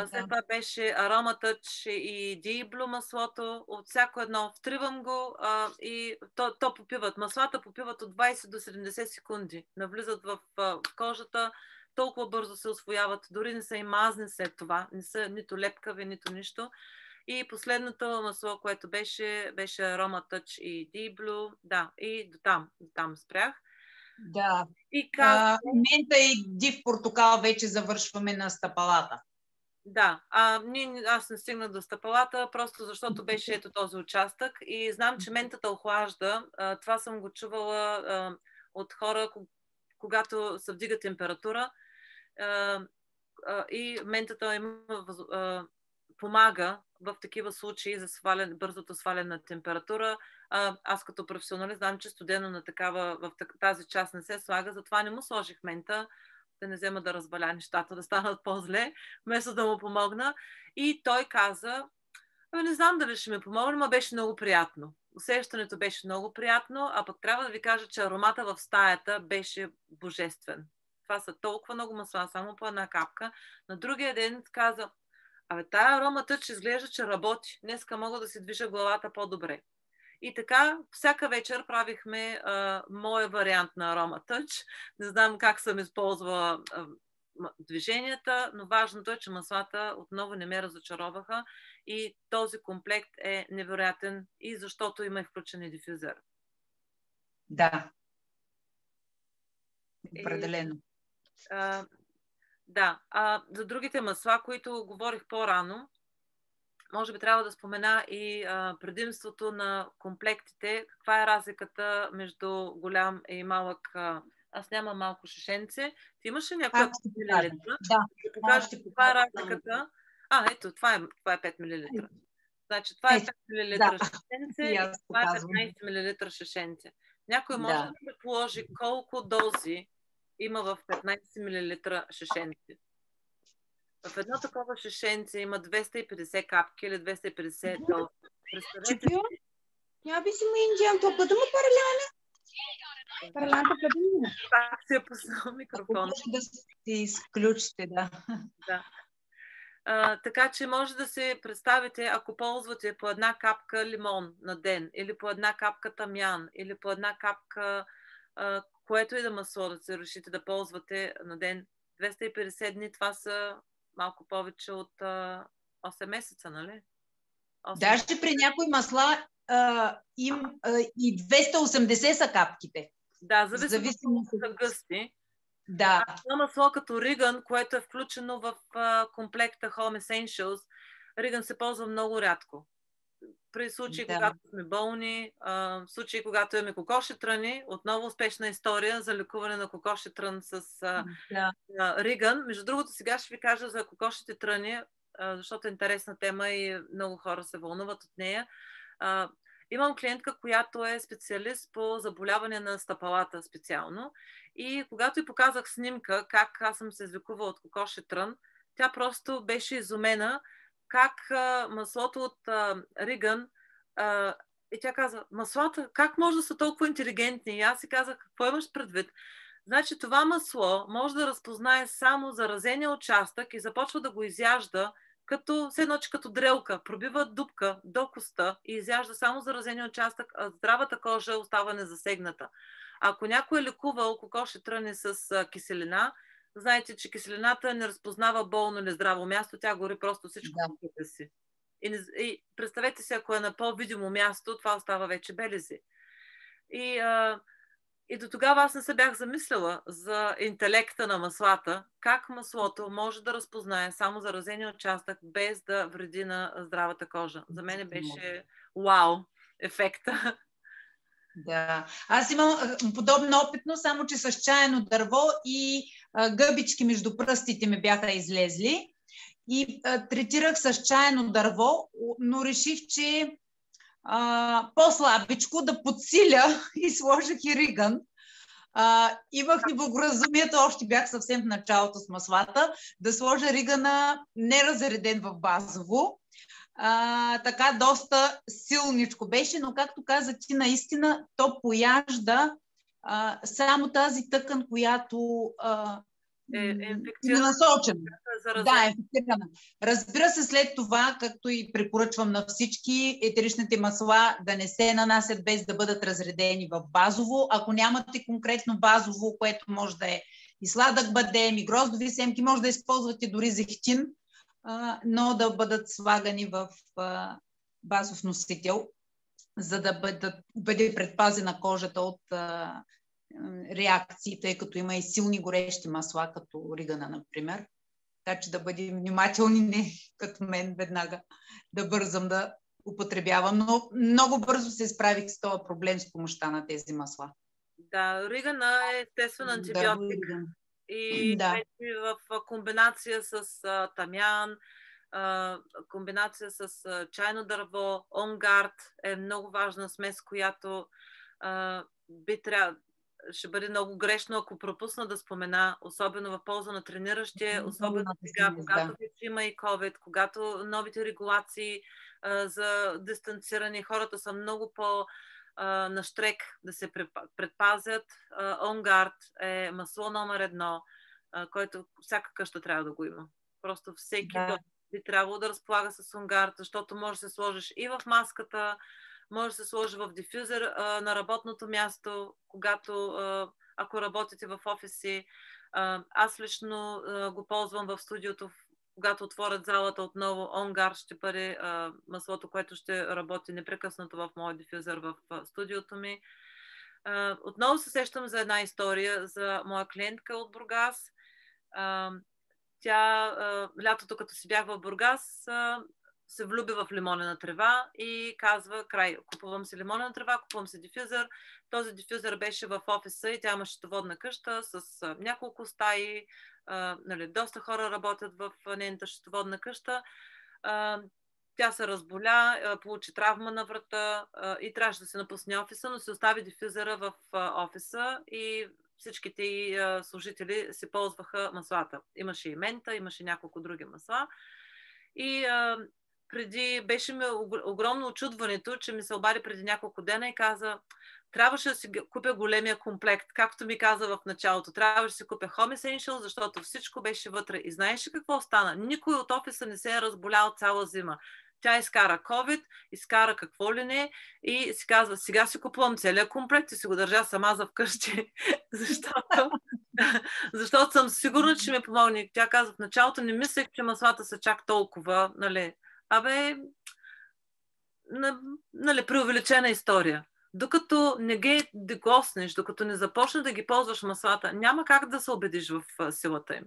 След това беше Aroma Touch и Дибло маслото. От всяко едно втривам го и то попиват. Маслата попиват от 20 до 70 секунди. Навлизат в кожата, толкова бързо се усвояват. Дори не са и мазни след това. Не са нито лепкави, нито нищо. И последното масло, което беше Aroma Touch и Дибло. Да, и до там спрях. Да. И мента и див портокал вече завършваме на стъпалата. Да, аз не стигнах до стъпалата, просто защото беше ето този участък и знам, че ментата охлажда. Това съм го чувала от хора, когато се вдига температура и ментата им помага в такива случаи за бързото сваляне на температура. Аз като професионалист знам, че студено на в тази част не се слага, затова не му сложих мента, да не взема да разбаля нещата, да станат по-зле, вместо да му помогна. И той каза, не знам дали ще ми помогне, но беше много приятно. Усещането беше много приятно, а пък трябва да ви кажа, че аромата в стаята беше божествен. Това са толкова много масла, само по една капка. На другия ден каза, тая Aroma Touch изглежда, че работи. Днеска мога да си движа главата по-добре. И така, всяка вечер правихме моя вариант на Aroma Touch. Не знам как съм използвала движенията, но важното е, че маслата отново не ме разочароваха и този комплект е невероятен и защото има и включен дифюзер. Да. Определено. Да. За другите масла, които говорих по-рано, може би трябва да спомена и предимството на комплектите. Каква е разликата между голям и малък? Аз нямам малко шишенце. Ти имаш ли някоя милилитра? Да. Покажа каква е разликата. Ето, това е 5 мл. Значи, това е 5 мл шишенце и това е 15 мл шишенце. Някой може да предположи колко дози има в 15 мл шишенце. В едно такова шишенце има 250 капки или 250 дози. Представете си. Я би си му индиан, то бъде му паралянка предимно. Пак си е пуснал микрофон. Да си изключите, да. Така че може да се представите, ако ползвате по една капка лимон на ден, или по една капка тамян, или по една капка, което и да масло да се решите да ползвате на ден, 250 дни, това са малко повече от 8 месеца, нали? Даже при някои масла и 280 са капките. Да, зависимо са гъсти. Да. Това масло като Риган, което е включено в комплекта Home Essentials, Риган се ползва много рядко. При случаи, когато сме болни, в случаи, когато имаме кокоши тръни, отново успешна история за лекуване на кокоши трън с Риган. Между другото, сега ще ви кажа за кокошите тръни, защото е интересна тема и много хора се вълнуват от нея. Имам клиентка, която е специалист по заболяване на стъпалата специално. И когато й показах снимка как аз съм се излекувала от кокоши трън, тя просто беше изумена как маслото от Риган, и тя каза, маслата, как може да са толкова интелигентни? И аз си казах, какво имаш предвид? Значи това масло може да разпознае само заразения участък и започва да го изяжда като дрелка, пробива дупка до коста и изяжда само заразения участък, а здравата кожа остава незасегната. Ако някой е лекувал кокоши тръни с киселина, знаете, че киселината не разпознава болно или здраво място, тя гори просто всичко по себе си. И представете си, ако е на по-видимо място, това остава вече белези. И до тогава аз не се бях замислила за интелекта на маслата, как маслото може да разпознае само заразения участък, без да вреди на здравата кожа. За мен беше вау ефекта. Да. Аз имам подобно опитно, само че с чаяно дърво и гъбички между пръстите ми бяха излезли. И третирах с чаяно дърво, но реших, че по-слабичко да подсиля и сложих и риган. Имах неблагоразумието, още бях съвсем в началото с маслата, да сложа ригана неразреден в базово. Така доста силничко беше, но както каза ти, наистина то пояжда само тази тъкан, която е насочена. Да, е инфектирана. Разбира се, след това, както и препоръчвам на всички, етеричните масла да не се нанасят без да бъдат разредени в базово. Ако нямате конкретно базово, което може да е и сладък бадем, и гроздови семки, може да използвате дори зехтин, но да бъдат слагани в базов носител, за да бъде предпазена кожата от реакции, тъй като има и силни горещи масла, като ригана, например. Така че да бъдем внимателни, не като мен веднага да бързам да употребявам. Но много бързо се справих с този проблем с помощта на тези масла. Да, ригана е естествен антибиотик. И в комбинация с тамян, комбинация с чайно дърво, онгард е много важна смес, която ще бъде много грешно, ако пропусна да спомена, особено в полза на трениращия, особено сега, когато има и COVID, когато новите регулации за дистанциране, хората са много на щрек да се предпазят. онгард е масло номер 1, който всяка къща трябва да го има. Просто всеки би трябвало да разполага с онгард, защото може да се сложиш и в маската, може да се сложи в дифюзер на работното място, ако работите в офиси. Аз лично го ползвам в студиото, когато отворят залата отново. онгард ще бъде маслото, което ще работи непрекъснато в моя дифюзер в студиото ми. Отново се сещам за една история за моя клиентка от Бургас. Тя лятото, като си бях в Бургас, се влюби в лимонена трева и казва, купувам си лимонена трева, купувам си дифюзер. Този дифюзер беше в офиса и тя има счетоводна къща с няколко стаи. Доста хора работят в нейната счетоводна къща. Тя се разболя, получи травма на врата и трябваше да се напусне офиса, но се остави дифюзера в офиса и всичките й служители се ползваха маслата. Имаше и мента, имаше няколко други масла. И преди беше ми огромно очудването, че ми се обади преди няколко дена и каза, трябваше да си купя големия комплект, както ми каза в началото. Трябваше да си купя Home Essential, защото всичко беше вътре. И знаеш ли какво стана? Никой от офиса не се е разболял цяла зима. Тя изкара COVID, изкара какво ли не и си казва, сега си купувам целия комплект и си го държа сама за вкъщи, защото съм сигурна, че ми помогне. Тя казва, в началото не мислех, че маслата са чак толкова, преувеличена история. Докато не ги дегоснеш, докато не започнеш да ги ползваш маслата, няма как да се убедиш в силата им.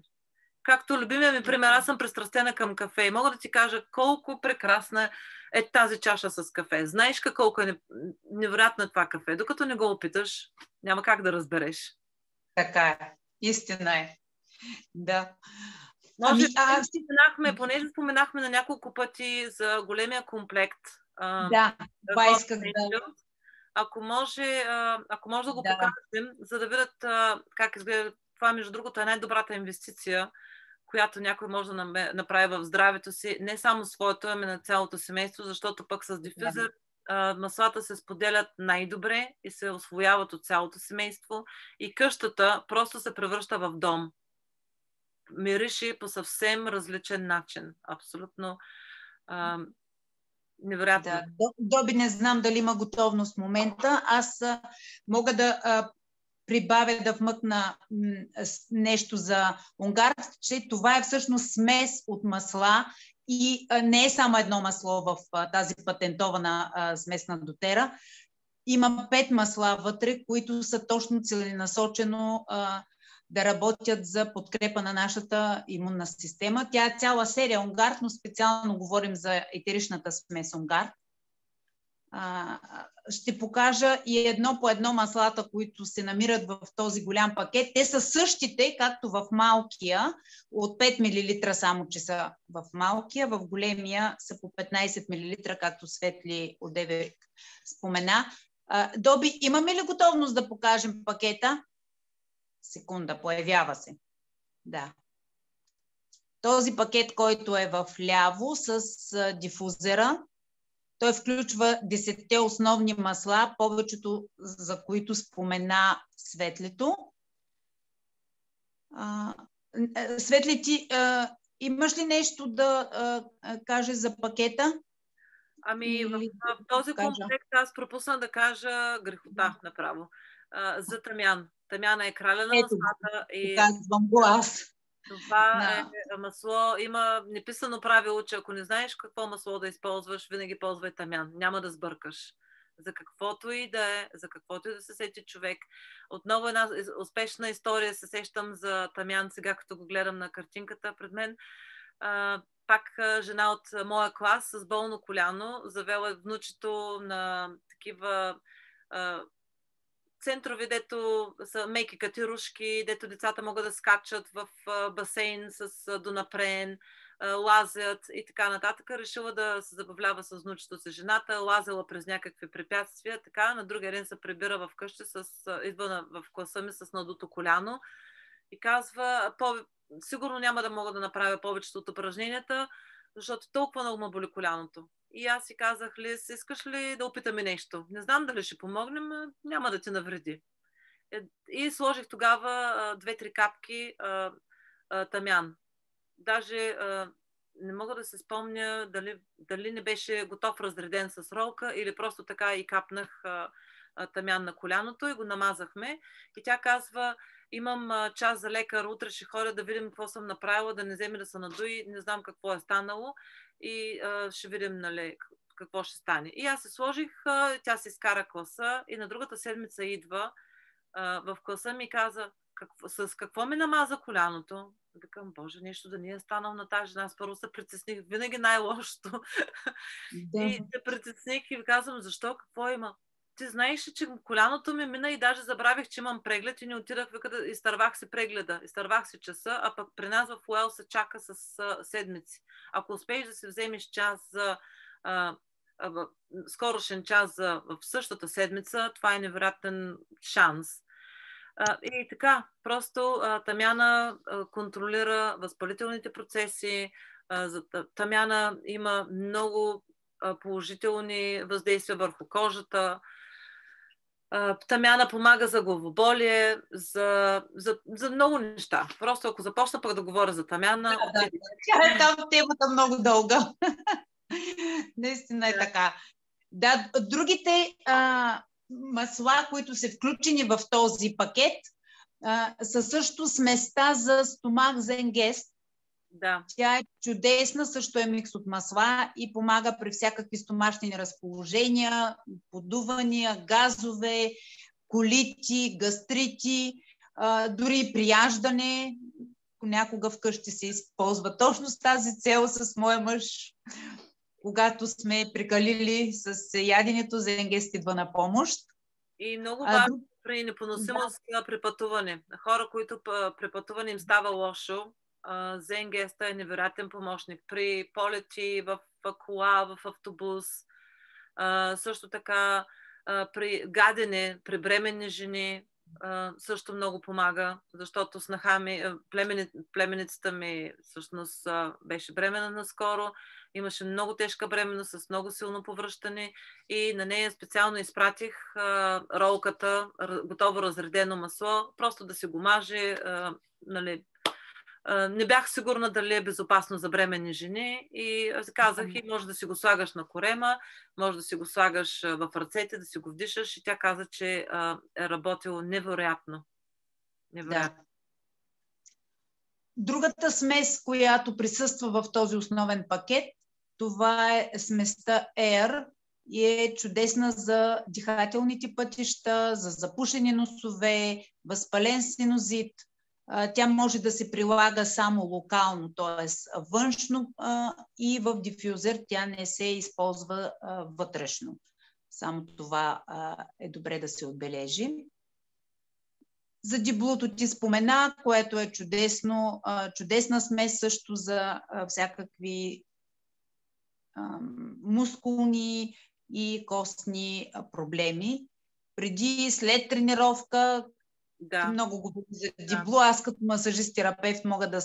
Както любимия ми пример, аз съм пристрастена към кафе и мога да ти кажа колко прекрасна е тази чаша с кафе. Знаеш колко е невероятно това кафе. Докато не го опиташ, няма как да разбереш. Така е. Истина е. Да. Понеже споменахме на няколко пъти за големия комплект. Това исках да... Ако може да го покажем, за да видят как изгледа. Това, между другото, е най-добрата инвестиция, която някой може да направи в здравето си, не само своето, ами на цялото семейство, защото пък с дифюзер маслата се споделят най-добре и се усвояват от цялото семейство и къщата просто се превръща в дом. Мирише по съвсем различен начин. Абсолютно невероятно. Доби, не знам дали има готовност в момента. Аз мога да прибавя, да вмъкна нещо за онгард, че това е всъщност смес от масла И не е само едно масло в тази патентована смесна дотера. Има 5 масла вътре, които са точно целенасочено да работят за подкрепа на нашата имунна система. Тя е цяла серия Онгард, но специално говорим за етеричната смес Онгард. Ще покажа и едно по едно маслата, които се намират в този голям пакет. Те са същите, както в малкия, от 5 мл, само че са в малкия, в големия са по 15 мл, както Светли одеве спомена. Доби, имаме ли готовност да покажем пакета? Секунда, появява се. Да. Този пакет, който е в ляво с дифузера, той включва 10-те основни масла, повечето за които спомена Светлито. Светли, ти имаш ли нещо да кажеш за пакета? Ами в този комплект аз пропусна да кажа грехота направо. За тамян. Тамяна е краля на маслата. Казвам го аз. Това е масло. Има неписано правило, че ако не знаеш какво масло да използваш, винаги ползвай тамян. Няма да сбъркаш. За каквото и да е, за каквото и да се сети човек. Отново една успешна история се сещам за тамян, сега като го гледам на картинката пред мен. Пак жена от моя клас с болно коляно завела внучето на такива центрови, дето са меки катирушки, дето децата могат да скачат в басейн с донапрен, лазят и така нататък. Решила да се забавлява с внучето си жената, лазела през някакви препятствия, така. На другия ден се прибира в къщи, идва в класа ми с надуто коляно и казва, сигурно няма да мога да направя повечето от упражненията, защото толкова много ме боли коляното. И аз си казах, Лис, искаш ли да опитаме нещо? Не знам дали ще помогнем, няма да ти навреди. И сложих тогава 2-3 капки тамян. Даже не мога да се спомня дали не беше готов разреден с ролка или просто така и капнах тамян на коляното и го намазахме. И тя казва, имам час за лекар, утре ще ходя да видим какво съм направила, да не вземе да се надуи, не знам какво е станало и ще видим, нали, какво ще стане. И аз се сложих, тя се изкара класа и на другата седмица идва в класа ми и каза, с какво ми намаза коляното? Викам, Боже, нещо да ни е станало на тази жена. Аз първо се притесних, винаги най-лошото. Да. И се притесних и ви казвам, защо, какво има? Ти знаеш ли, че коляното ми мина и даже забравих, че имам преглед и не отидах, изтървах си прегледа, изтървах си часа, а пък при нас в Уел се чака с седмици. Ако успееш да си вземеш час за скорошен час в същата седмица, това е невероятен шанс. И така, просто тамяна контролира възпалителните процеси, тамяна има много положителни въздействия върху кожата, тамяна помага за главоболие, за много неща. Просто ако започна пък да говоря за тамяна... Там темата много дълга. Наистина е така. Да, другите масла, които са включени в този пакет, са също сместа за стомах Зенгест. Да. Тя е чудесна, също е микс от масла и помага при всякакви стомашни неразположения, подувания, газове, колити, гастрити, дори при яждане. Понякога вкъщи се използва точно с тази цел с моя мъж. Когато сме прекалили с яденето, Зенгест идва на помощ. И много важно при непоносимост при пътуване. Хора, които при пътуване им става лошо, Зенгест е невероятен помощник. При полети в кола, в автобус, също така при гадене, при бременни жени, също много помага, защото снаха ми, племеницата ми всъщност беше бремена наскоро, имаше много тежка бременност с много силно повръщане и на нея специално изпратих ролката, готово разредено масло, просто да си го маже, нали. Не бях сигурна дали е безопасно за бременни жени и казах и може да си го слагаш на корема, може да си го слагаш в ръцете, да си го вдишаш и тя каза, че е работило невероятно. Да. Другата смес, която присъства в този основен пакет, това е сместа Air и е чудесна за дихателните пътища, за запушени носове, възпален синузит. Тя може да се прилага само локално, т.е. външно, и в дифюзер тя не се използва вътрешно. Само това е добре да се отбележи. За диблуто ти спомена, което е чудесна смес също за всякакви мускулни и костни проблеми. Преди и след тренировка, много говори за диблу. Аз като масажист-терапевт мога да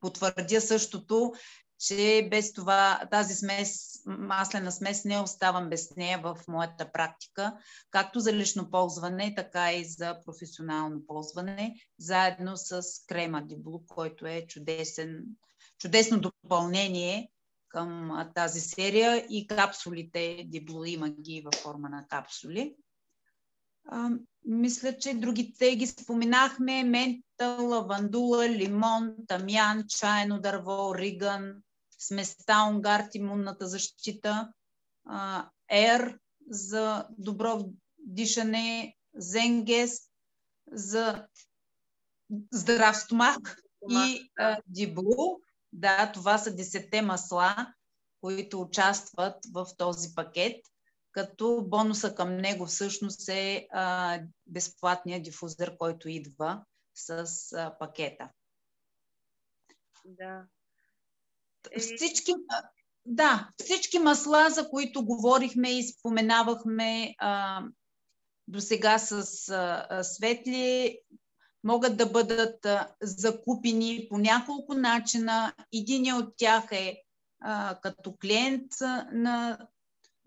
потвърдя същото, че без това тази смес, маслена смес, не оставам без нея в моята практика, както за лично ползване, така и за професионално ползване, заедно с крема Диблу, който е чудесно допълнение към тази серия, и капсулите Диблу има ги във форма на капсули. Мисля, че другите ги споменахме: мента, лавандула, лимон, тамян, чайно дърво, риган, сместа Унгард, имунната защита, Air за добро дишане, Зенгес за здрав стомах и Диблу. Да, това са 10 масла, които участват в този пакет, като бонуса към него всъщност е безплатният дифузер, който идва с пакета. Да. Всички масла, за които говорихме и споменавахме до сега с Светли, могат да бъдат закупени по няколко начина. Един от тях е като клиент на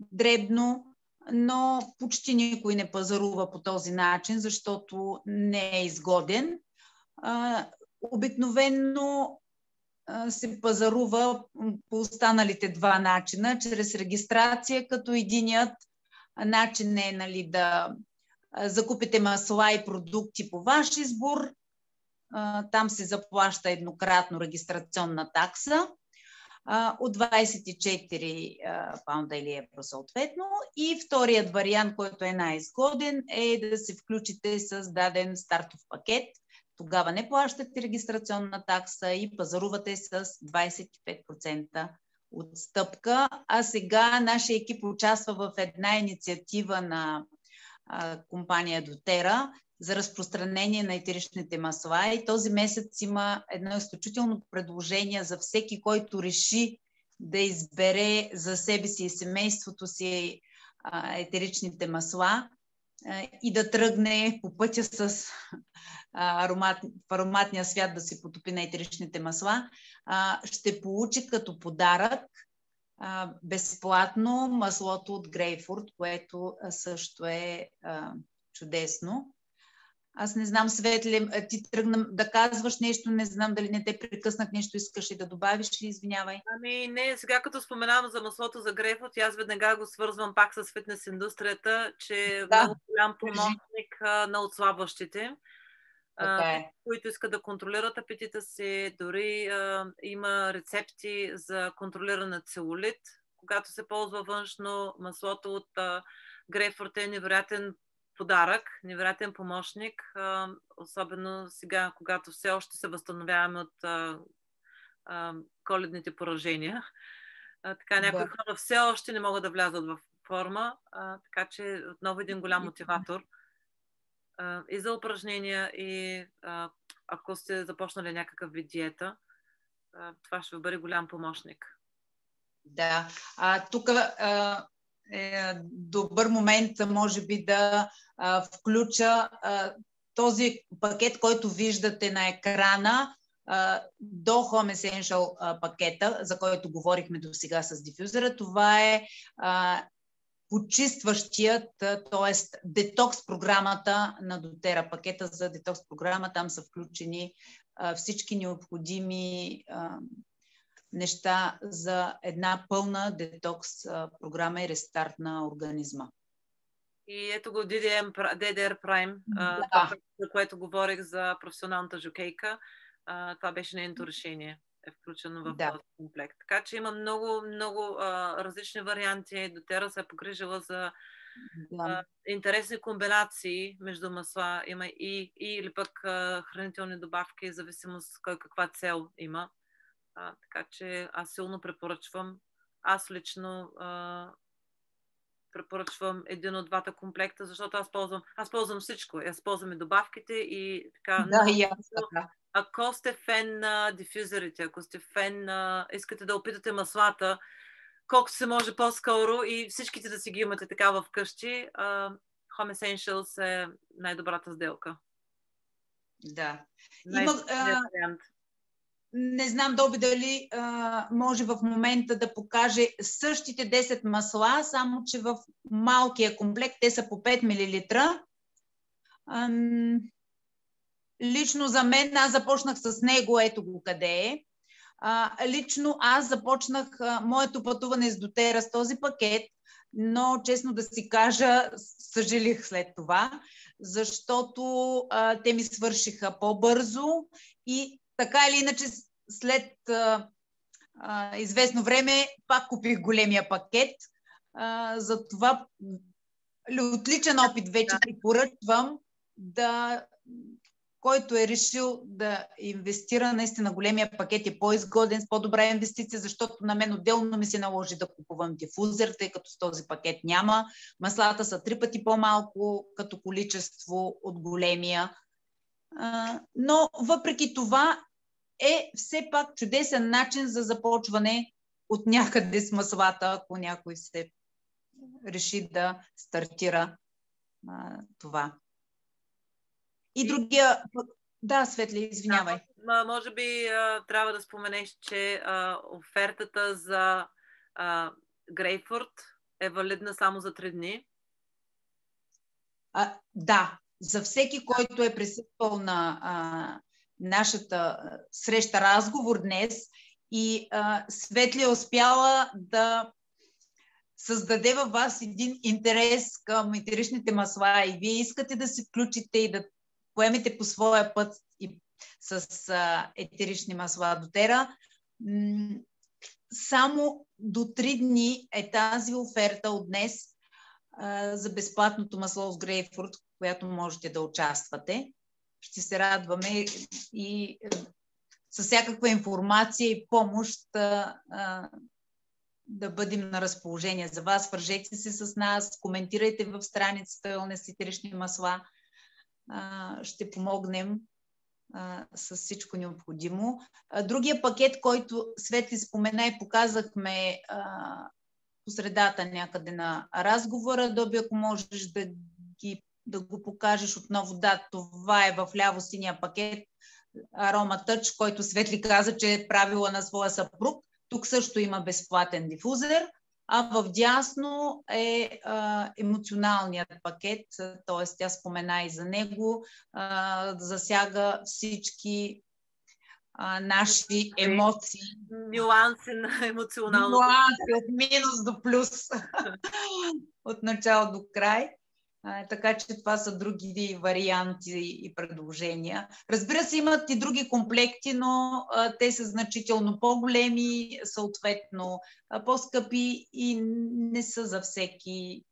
дребно, но почти никой не пазарува по този начин, защото не е изгоден. Обикновено се пазарува по останалите два начина, чрез регистрация, като единият начин е да закупите масла и продукти по ваш избор. Там се заплаща еднократно регистрационна такса от 24 паунда или евро съответно. И вторият вариант, който е най-изгоден, е да се включите с даден стартов пакет. Тогава не плащате регистрационна такса и пазарувате с 25% отстъпка. А сега нашия екип участва в една инициатива на компания doTERRA за разпространение на етеричните масла, и този месец има едно изключително предложение за всеки, който реши да избере за себе си и семейството си етеричните масла и да тръгне по пътя в ароматния свят да се потопи на етеричните масла, ще получи като подарък безплатно маслото от грейпфрут, което също е чудесно. Аз не знам, Светли, ти тръгна да казваш нещо, не знам дали не те прекъснах, нещо искаш и да добавиш, ли извинявай. Ами не, сега като споменавам за маслото за грейпфрут, аз веднага го свързвам пак с фитнес индустрията, че е много голям помощник на отслабващите, които искат да контролират апетита си. Дори има рецепти за контролиране на целулит, когато се ползва външно. Маслото от грейпфрут е невероятен подарък, невероятен помощник, особено сега, когато все още се възстановяваме от коледните поражения. Така някои хора все още не могат да влязат в форма, така че отново един голям мотиватор и за упражнения, и ако сте започнали някакъв вид диета, това ще ви бъде голям помощник. Да, тук е добър момент, може би, да включа този пакет, който виждате на екрана, до Home Essential пакета, за който говорихме до сега с дифюзера. Това е почистващият, т.е. детокс програмата на doTERRA, пакета за детокс програма. Там са включени всички необходими неща за една пълна детокс програма и рестарт на организма. И ето го DDR Prime, за което говорих, за професионалната жокейка. това беше нейното решение. Е включено в Да. този комплект. Така че има много, много различни варианти. Дотера се е погрижила за Да. интересни комбинации между масла. Има или пък хранителни добавки, в зависимост каква цел има. Така че аз силно препоръчвам. Аз лично препоръчвам един от двата комплекта, защото аз ползвам всичко. Аз ползвам и добавките и така. Да, и аз така. Ако сте фен на дифюзерите, ако сте фен на... искате да опитате маслата, колкото се може по-скоро и всичките да си ги имате така в къщи, Home Essentials е най-добрата сделка. Да. Вариант. Не знам, Доби, дали може в момента да покаже същите 10 масла, само че в малкия комплект те са по 5 мл. Лично за мен, аз започнах с него, ето го къде е. Лично аз започнах моето пътуване с дотера с този пакет, но честно да си кажа, съжалих след това, защото те ми свършиха по-бързо и така или иначе след известно време пак купих големия пакет. Затова от личен опит вече препоръчвам който е решил да инвестира, наистина големия пакет е по-изгоден, с по-добра инвестиция, защото на мен отделно ми се наложи да купувам дифузер, тъй като с този пакет няма. Маслата са 3 пъти по-малко като количество от големия. Но въпреки това е все пак чудесен начин за започване от някъде с маслата, ако някой се реши да стартира това. И другия... Да, Светли, извинявай. Може би трябва да споменеш, че офертата за грейпфрут е валидна само за 3 дни. Да, за всеки, който е присъствал на нашата среща разговор днес и Светли е успяла да създаде във вас един интерес към етеричните масла и вие искате да се включите и да поемете по своя път и с етерични масла дотера. Само до 3 дни е тази оферта от днес за безплатното масло с грейпфрут, в която можете да участвате. Ще се радваме и със всякаква информация и помощ да бъдем на разположение за вас. Свържете се с нас, коментирайте в страницата Wellness етерични масла. Ще помогнем с всичко необходимо. Другия пакет, който Светли спомена и показахме по средата някъде на разговора, Доби, ако можеш да го покажеш отново. Да, това е в ляво синия пакет Aroma Touch, който Светли каза, че е правила на своя съпруг. Тук също има безплатен дифузер, а в дясно е емоционалният пакет, т.е. тя спомена и за него, засяга всички наши емоции. Нюанси на емоционалното. Нюанси от минус до плюс. От начало до край. Така че това са други варианти и предложения. Разбира се, имат и други комплекти, но те са значително по-големи, съответно по-скъпи и не са за всеки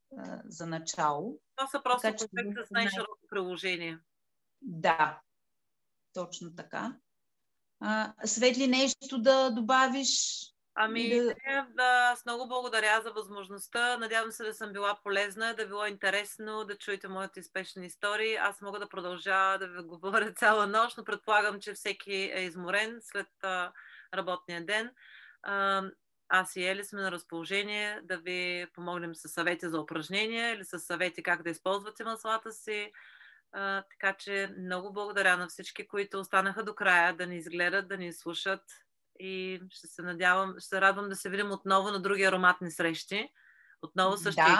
за начало. Това са просто комплекти с най-широко приложение. Да, точно така. Светли, нещо да добавиш? Аз много благодаря за възможността. Надявам се да съм била полезна, да е било интересно да чуете моите успешни истории. Аз мога да продължа да ви говоря цяла нощ, но предполагам, че всеки е изморен след работния ден. Аз и Ели сме на разположение да ви помогнем с съвети за упражнения или с съвети как да използвате маслата си. Така че много благодаря на всички, които останаха до края да ни изгледат, да ни слушат. И ще се надявам, ще се радвам да се видим отново на други ароматни срещи. Отново същите.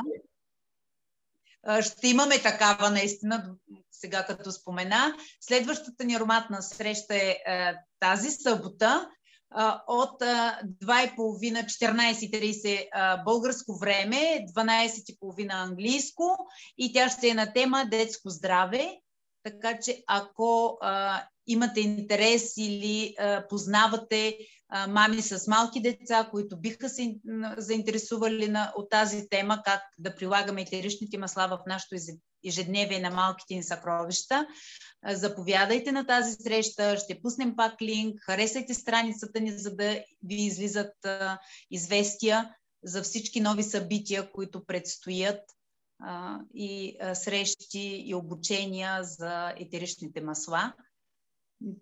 Да. Ще имаме такава наистина, сега като спомена. Следващата ни ароматна среща е тази събота от 2:30, 14:30 българско време, 12:30 английско и тя ще е на тема детско здраве. така че ако имате интерес или познавате мами с малки деца, които биха се заинтересували от тази тема, как да прилагаме етеричните масла в нашето ежедневие на малките ни съкровища, заповядайте на тази среща, ще пуснем пак линк, харесайте страницата ни, за да ви излизат известия за всички нови събития, които предстоят, и срещи и обучения за етеричните масла.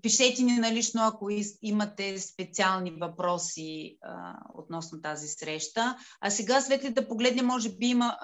Пишете ни налично, ако имате специални въпроси относно тази среща. А сега, Светли, да погледнем, може би има